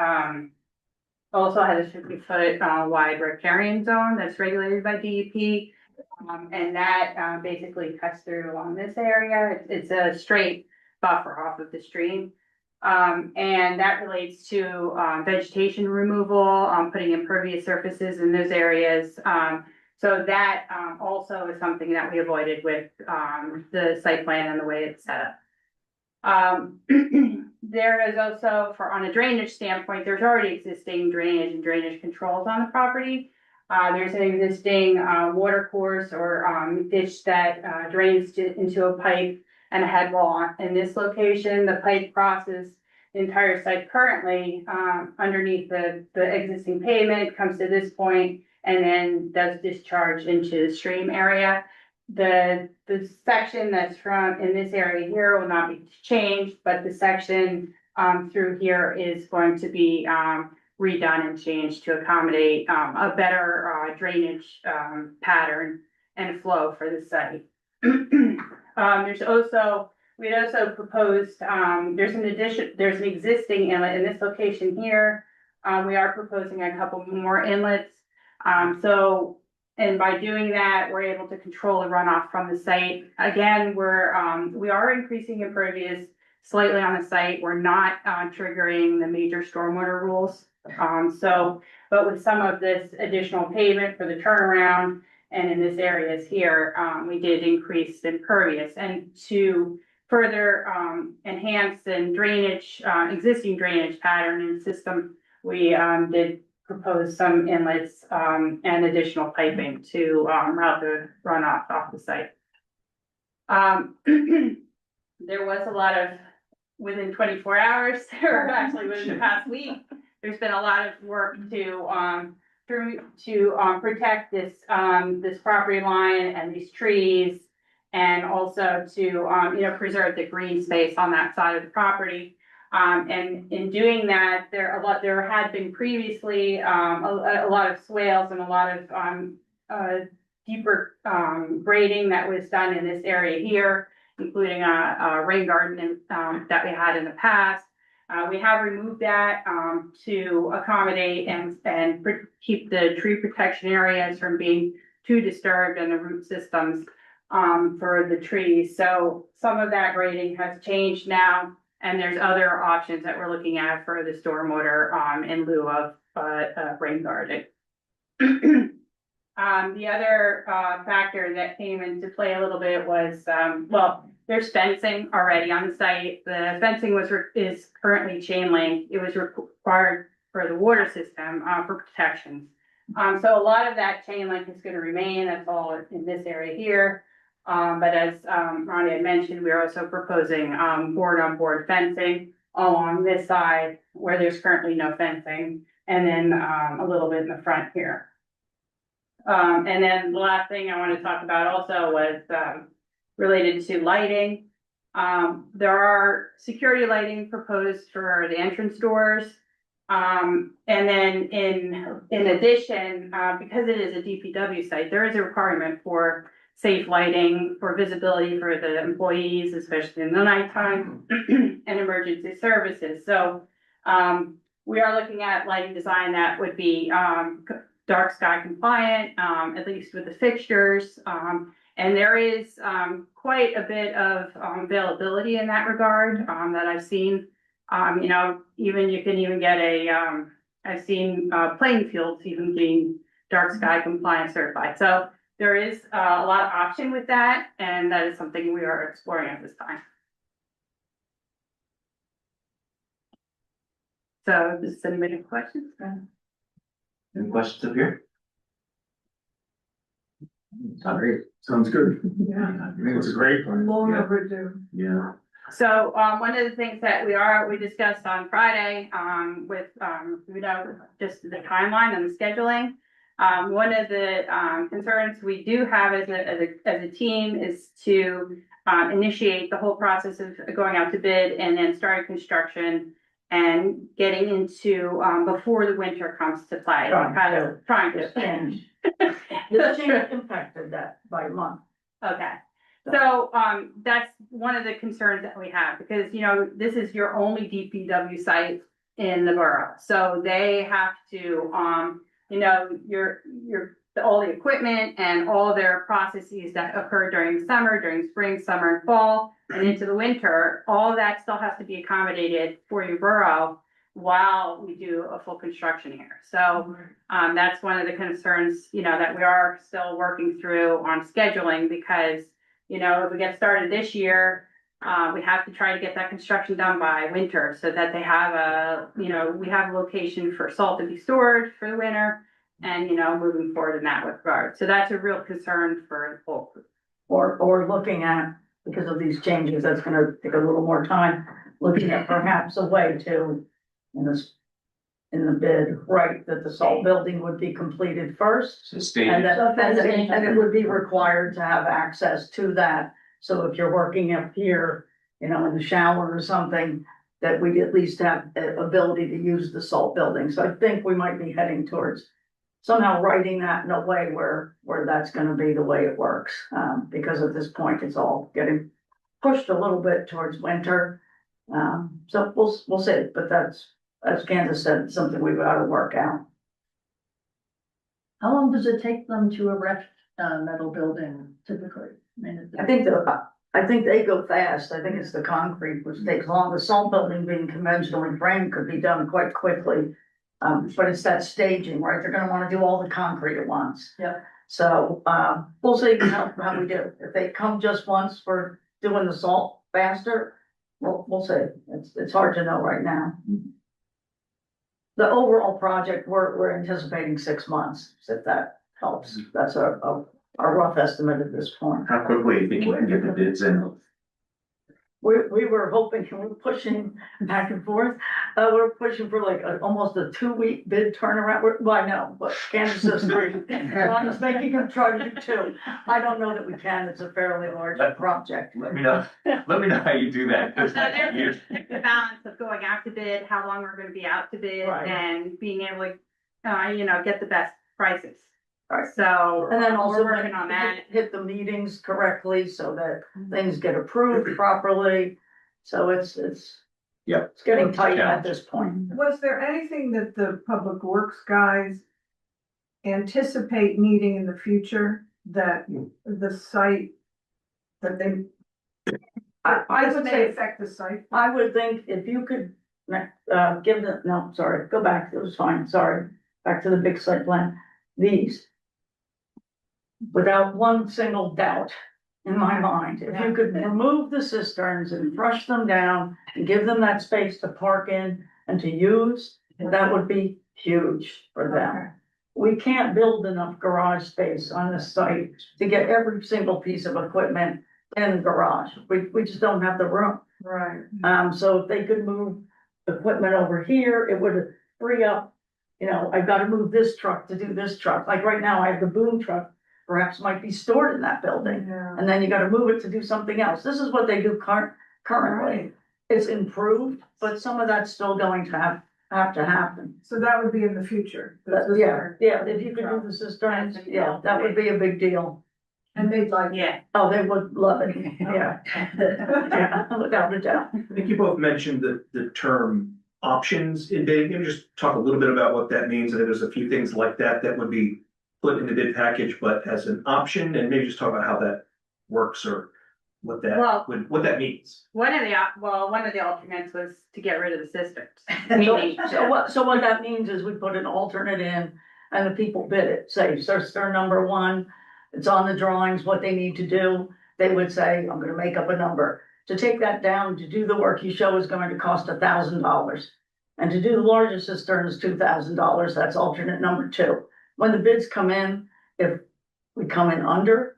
also has a 50-foot wide riparian zone that's regulated by DEP. And that basically cuts through along this area. It's a straight buffer off of the stream. And that relates to vegetation removal, putting impervious surfaces in those areas. So that also is something that we avoided with the site plan and the way it's set up. There is also, on a drainage standpoint, there's already existing drainage and drainage controls on the property. There's an existing, water course or, ditch that, drains into a pipe and a head wall. In this location, the pipe crosses the entire site currently, underneath the existing pavement, comes to this point, and then does discharge into the stream area. The section that's from, in this area here will not be changed, but the section, through here is going to be, redone and changed to accommodate, a better, drainage, pattern and flow for the site. We'd also proposed, there's an existing inlet in this location here. We are proposing a couple more inlets. And by doing that, we're able to control the runoff from the site. Again, we are increasing impervious slightly on the site. We're not, triggering the major stormwater rules. But with some of this additional pavement for the turnaround and in this areas here, we did increase impervious. And to further, enhance the drainage, existing drainage pattern and system, we, did propose some inlets, and additional piping to, route the runoff off the site. There was a lot of, within 24 hours, or actually within the past week, there's been a lot of work to protect this property line and these trees, and also to preserve the green space on that side of the property. And in doing that, there had been previously a lot of swales and a lot of deeper grading that was done in this area here, including a rain garden that we had in the past. We have removed that to accommodate and keep the tree protection areas from being too disturbed and the root systems for the trees. So some of that grading has changed now, and there's other options that we're looking at for the stormwater in lieu of rain garden. The other factor that came into play a little bit was, there's fencing already on the site. The fencing is currently chain link. It was required for the water system for protections. So a lot of that chain link is going to remain. That's all in this area here. But as Ronnie had mentioned, we're also proposing board-on-board fencing along this side where there's currently no fencing, and then a little bit in the front here. And then the last thing I want to talk about also was related to lighting. There are security lighting proposed for the entrance doors. And then in addition, because it is a DPW site, there is a requirement for safe lighting for visibility for the employees, especially in the nighttime, and emergency services. So we are looking at lighting design that would be dark sky compliant, at least with the fixtures. And there is quite a bit of availability in that regard that I've seen. You can even get I've seen playing fields even being dark sky compliant certified. So there is a lot of option with that, and that is something we are exploring at this time. So does anybody have questions? Any questions up here? Sounds great. Sounds good. Yeah. I think it's a great plan. Long overdue. Yeah. So, one of the things that we discussed on Friday, with, just the timeline and the scheduling. One of the, concerns we do have as a team is to, initiate the whole process of going out to bid and then starting construction and getting into, before the winter comes to play. Trying to. Change. The change impacted that by a month. Okay. So, that's one of the concerns that we have, because, this is your only DPW site in the borough. So they have to, all the equipment and all their processes that occur during summer, during spring, summer, and fall, and into the winter, all of that still has to be accommodated for your borough while we do a full construction here. So, that's one of the concerns, that we are still working through on scheduling, because if we get started this year, we have to try to get that construction done by winter so that they have we have a location for salt to be stored for the winter. and, moving forward in that regard. So that's a real concern for Hope. or looking at, because of these changes, that's gonna take a little more time, looking at perhaps a way to, in this, in the bid, right, that the salt building would be completed first. So And stated, and it would be required to have access to that, so if you're working up here, in the shower or something, that we at least have the ability to use the salt building, so I think we might be heading towards somehow writing that in a way where that's gonna be the way it works, because at this point, it's all getting pushed a little bit towards winter. So we'll see, but that's, as Candace said, something we've got to work out. How long does it take them to erect a metal building typically? I think they go fast. I think it's the concrete which takes long. The salt building being conventionally framed could be done quite quickly. But it's that staging, right? They're gonna wanna do all the concrete at once. Yeah. So, we'll see how we do. If they come just once for doing the salt faster, we'll see. It's hard to know right now. The overall project, we're anticipating 6 months, if that helps. That's a rough estimate at this point. how quickly do you think you can get the bids in? We were hoping, and we're pushing back and forth, we're pushing for like almost a 2-week bid turnaround. Well, I know, but Kansas is 3. Ron is making him try to do 2. I don't know that we can, it's a fairly large project. Let me know how you do that. 'cause So there's you- the balance of going out to bid, how long we're gonna be out to bid, Right. and being able to, get the best prices. Right. So, And then also we're working on that. hit the meetings correctly so that things get approved properly. So it's Yep. it's getting tight at this point. Was there anything that the public works guys anticipate needing in the future that the site, that they, I this would may say, affect the site? I would think if you could, give the, no, sorry, go back, it was fine, sorry. Back to the big site plan, these. Without one single doubt in my mind, if you could remove the cisterns and brush them down and give them that space to park in and to use, that would be huge for them. We can't build enough garage space on this site to get every single piece of equipment in the garage. We just don't have the room. Right. So if they could move equipment over here, it would free up, I've got to move this truck to do this truck. Like right now, I have the boom truck, perhaps might be stored in that building. Yeah. And then you got to move it to do something else. This is what they do currently. It's improved, but some of that's still going to have to happen. So that would be in the future. Yeah, if you could do the cisterns, yeah, that would be a big deal. And they'd like. Yeah. Oh, they would love it, yeah. Yeah, without a doubt. I think you both mentioned the term options in bidding. Maybe just talk a little bit about what that means. I think there's a few things like that would be put in the bid package, but as an option, and maybe just talk about how that works or what that means. One of the alternates was to get rid of the cisterns. So what that means is we put an alternate in and the people bid it, say, cistern number 1, it's on the drawings, what they need to do. They would say, I'm gonna make up a number. To take that down, to do the work you show is going to cost $1,000. And to do the larger cistern is $2,000, that's alternate number 2. When the bids come in, if we come in under,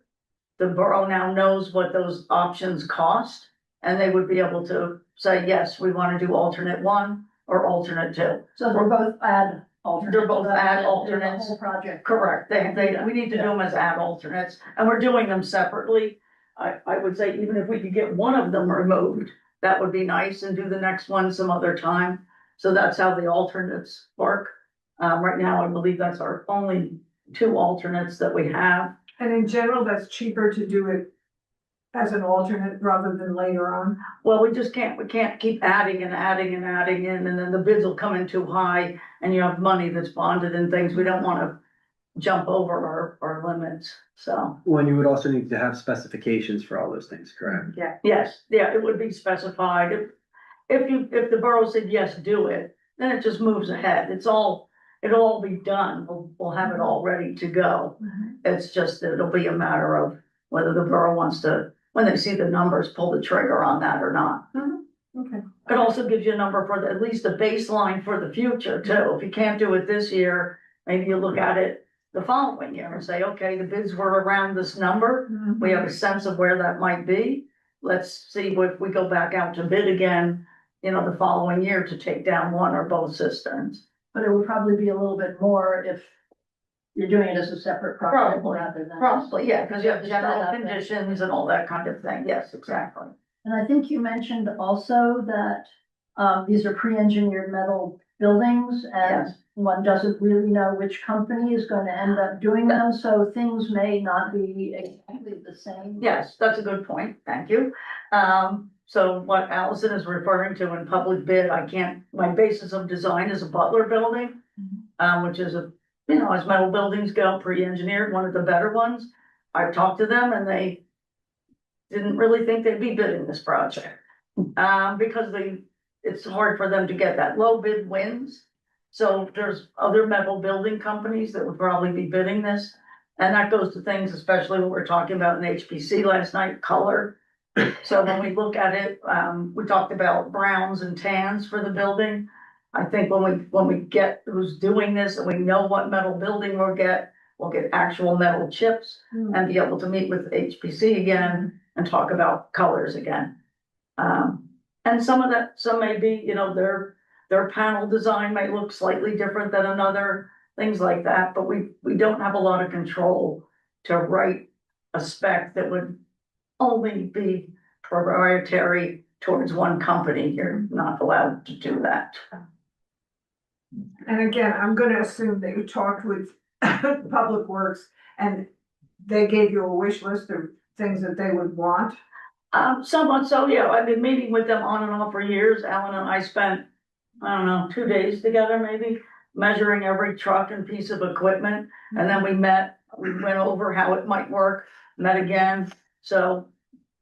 the borough now knows what those options cost. And they would be able to say, yes, we want to do alternate 1 or alternate 2. So they're both add alternates. They're both add The alternates. whole project. Correct, we need to do them as add alternates, and we're doing them separately. I would say even if we could get one of them removed, that would be nice, and do the next one some other time. So that's how the alternates work. Right now, I believe that's our only 2 alternates that we have. And in general, that's cheaper to do it as an alternate rather than later on. Well, we can't keep adding and adding and adding in, and then the bids will come in too high, and you have money that's bonded and things, we don't wanna jump over our limits, so. When you would also need to have specifications for all those things, correct? Yes, yeah, it would be specified, if the borough said, yes, do it, then it just moves ahead, it'll all be done, we'll have it all ready to go. It's just that it'll be a matter of whether the borough wants to, when they see the numbers, pull the trigger on that or not. Okay. It also gives you a number for at least a baseline for the future too, if you can't do it this year, maybe you look at it the following year and say, okay, the bids were around this number. We have a sense of where that might be. Let's see if we go back out to bid again, you know, the following year to take down one or both cisterns. But it would probably be a little bit more if you're doing it as a separate project Probably, rather than. Probably, yeah, because you have Just set general up there. conditions and all that kind of thing. Yes, exactly. And I think you mentioned also that, these are pre-engineered metal buildings and Yes. one doesn't really know which company is gonna end up doing them, so things may not be exactly the same. Yes, that's a good point. Thank you. So what Allison is referring to in public bid, my basis of design is a Butler building, which is you know, as metal buildings go, pre-engineered, one of the better ones. I talked to them and they didn't really think they'd be bidding this project. Because it's hard for them to get that low bid wins. So there's other metal building companies that would probably be bidding this. And that goes to things, especially what we're talking about in HPC last night, color. So when we look at it, we talked about browns and tans for the building. I think when we get who's doing this and we know what metal building we'll get actual metal chips and be able to meet with HPC again and talk about colors again. And some may be, you know, their panel design might look slightly different than another, things like that, but we don't have a lot of control to write a spec that would only be proprietary towards one company. You're not allowed to do that. And again, I'm gonna assume that you talked with Public Works and they gave you a wish list of things that they would want. Somewhat so, yeah. I've been meeting with them on and off for years. Alan and I spent, I don't know, 2 days together maybe, measuring every truck and piece of equipment. And then we went over how it might work, met again. So,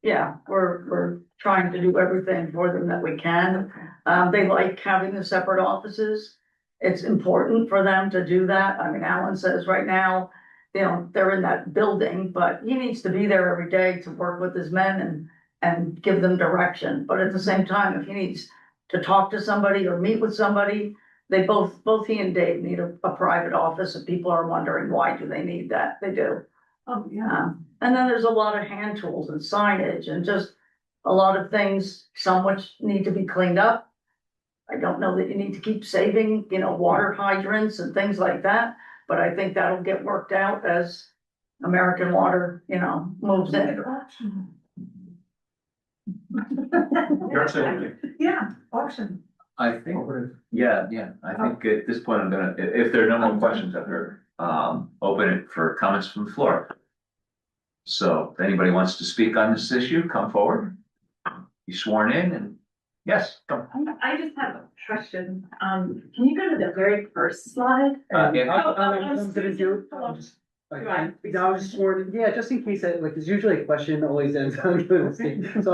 yeah, we're trying to do everything for them that we can. They like having the separate offices. It's important for them to do that. I mean, Alan says right now, you know, they're in that building, but he needs to be there every day to work with his men and give them direction. But at the same time, if he needs to talk to somebody or meet with somebody, they both he and Dave need a private office, and people are wondering, why do they need that? They do. Oh, yeah. And then there's a lot of hand tools and signage and just a lot of things, some which need to be cleaned up. I don't know that you need to keep saving, you know, water hydrants and things like that, but I think that'll get worked out as American Water, you know, moves in. You're saying, Yeah, auction. I think, yeah, I think at this point, if there are no more questions, I'm gonna open it for comments from the floor. So if anybody wants to speak on this issue, come forward. Be sworn in and, yes, come. I just have a question. Can you go to the very first slide? I was sworn, yeah, just in case, like, there's usually a question always ends on the so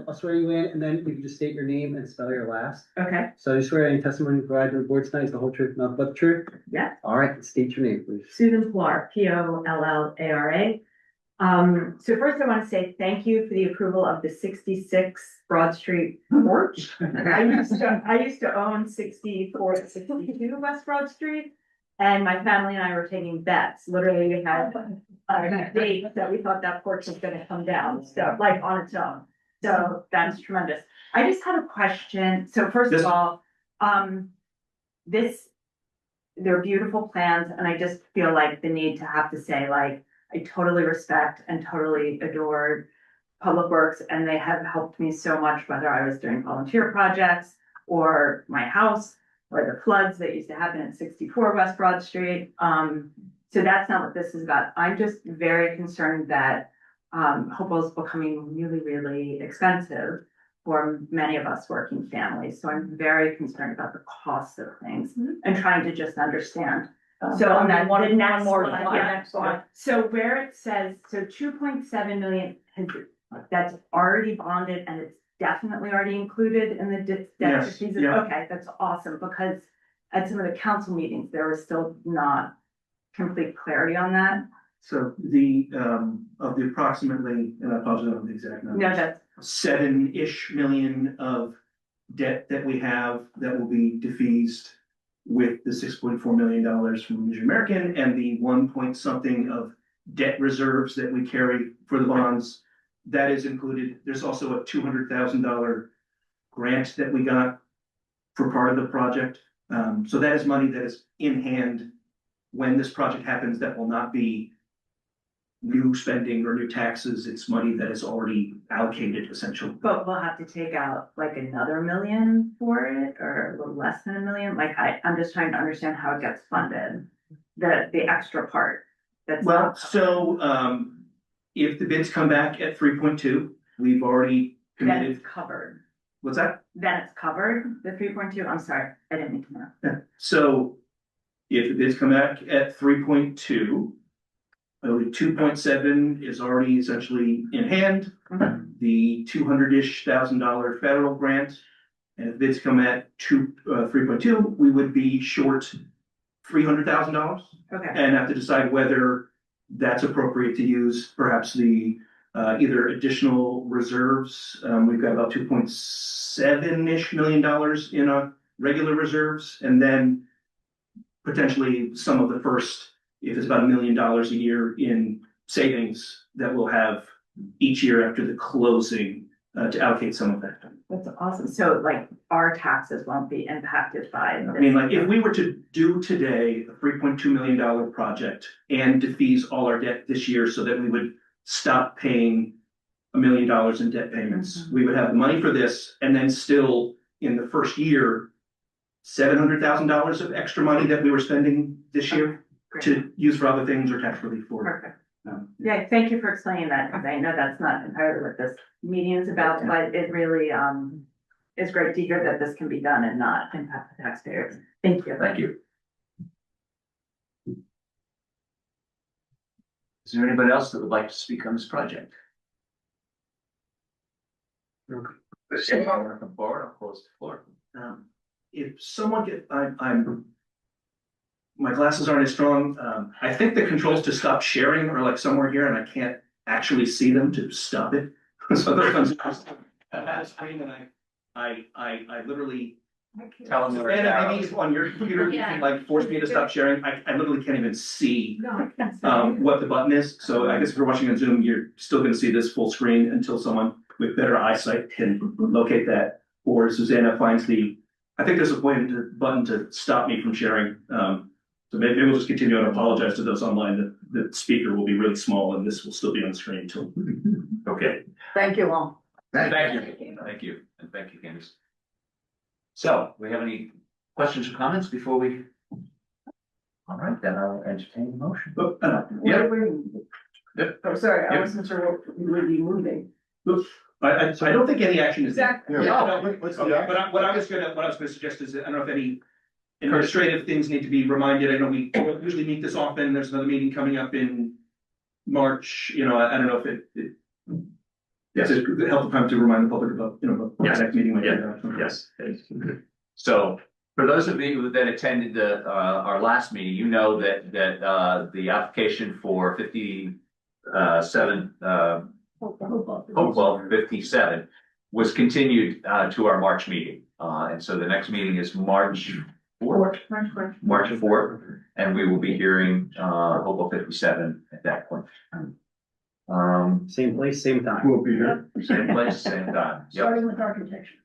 I'll swear you in, and then you can just state your name and spell your last. Okay, So you swear any testimony provided to the board tonight is the whole truth, nothing but the truth? yeah. All right, state your name, please. Susan Pillar, Pollara. So first I want to say thank you for the approval of the 66 Broad Street porch. I used to own 64 to 62 West Broad Street. And my family and I were taking bets. Literally, we had a date that we thought that porch was gonna come down, so like on its own. So that's tremendous. I just had a question. So first of all, they're beautiful plans, and I just feel like the need to have to say, like, I totally respect and totally adored Public Works, and they have helped me so much, whether I was doing volunteer projects or my house, or the floods that used to happen at 64 West Broad Street. So that's not what this is about. I'm just very concerned that Hopewell is becoming really, really expensive for many of us working families. So I'm very concerned about the cost of things and trying to just understand. So on that, one the next more slide, slide, yeah. next slide. So where it says, so 2.7 million, that's already bonded and it's definitely already included in the debt. Yes, yeah. Okay, that's awesome, because at some of the council meetings, there was still not complete clarity on that. so of the approximately, and I apologize on the exact number. No, that's, 7-ish million of debt that we have that will be defeased with the $6.4 million from Asian American and the 1 point something of debt reserves that we carry for the bonds. That is included. There's also a $200,000 grant that we got for part of the project. So that is money that is in hand when this project happens. That will not be new spending or new taxes. It's money that is already allocated essentially. But we'll have to take out like another million for it, or a little less than a million, like I'm just trying to understand how it gets funded, the extra part. That's Well, not- so, if the bids come back at 3.2, we've already Then committed, it's covered, what's that? then it's covered, the 3.2, I'm sorry, I didn't mean to know. Yeah. So if the bids come back at 3.2, only 2.7 is already essentially in hand. Mhm. The $200,000 federal grant, and if bids come at 3.2, we would be short $300,000 Okay, and have to decide whether that's appropriate to use perhaps the either additional reserves. We've got about $2.7-ish million in regular reserves, and then potentially some of the first, if it's about $1 million a year in savings that we'll have each year after the closing to allocate some of that. that's awesome, so like our taxes won't be impacted by I this. mean, like, if we were to do today a $3.2 million project and defease all our debt this year so that we would stop paying $1 million in debt payments, Mhm. we would have the money for this, and then still in the first year, $700,000 of extra money that we were spending this year Great. to use for other things or tax relief for. Perfect. Yeah, thank you for explaining that, because I know that's not entirely what this meeting is about, but it really, is great to hear that this can be done and not impact the taxpayers. Thank you. Thank you. Is there anybody else that would like to speak on this project? Come forward, I'll close the floor. If someone my glasses aren't as strong. I think the controls to stop sharing are like somewhere here, and I can't actually see them to stop it. So those ones, I had a screen and I literally. Tell them where And it's maybe if on your computer, you can like force me to stop sharing. I literally can't even see what the button is. So I guess if you're watching on Zoom, you're still gonna see this full screen until someone with better eyesight can locate that. Or Susanna finds I think there's a button to stop me from sharing. So maybe we'll just continue and apologize to those online that the speaker will be really small and this will still be on the screen until. Okay, Thank you all. thank you, and thank you, Candace. So, we have any questions or comments before we? All right, then I'll entertain the motion. Yeah. I'm sorry, Yeah. I wasn't sure what we would be moving. I don't think any action is. Exactly. Yeah, no, but what I was gonna suggest is, that I don't know if any administrative things need to be reminded. I know we usually meet this often. There's another meeting coming up in March. You know, I don't know if it it's a helpful time to remind the public about, about the Yes. next meeting. Yes. So, for those of you that attended our last meeting, you know that the application for 57, Hopewell 57 was continued to our March meeting. And so the next meeting is March 4th, and we will be hearing Hopewell 57 at that point. Same place, same time. We'll be here. Same place, same time. Yep. Starting with architecture.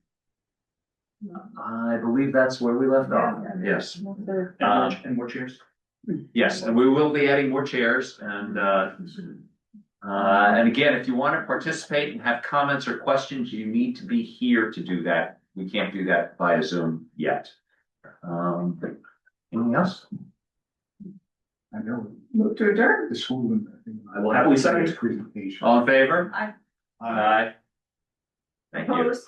I believe that's where we left off. Yes. And more chairs. Yes, and we will be adding more chairs and again, if you want to participate and have comments or questions, you need to be here to do that. We can't do that via Zoom yet. Anything else? I know. Move to adjourn. The school. I will happily second. Presentation. All in favor? Aye. Aye. Thank you. Opposed?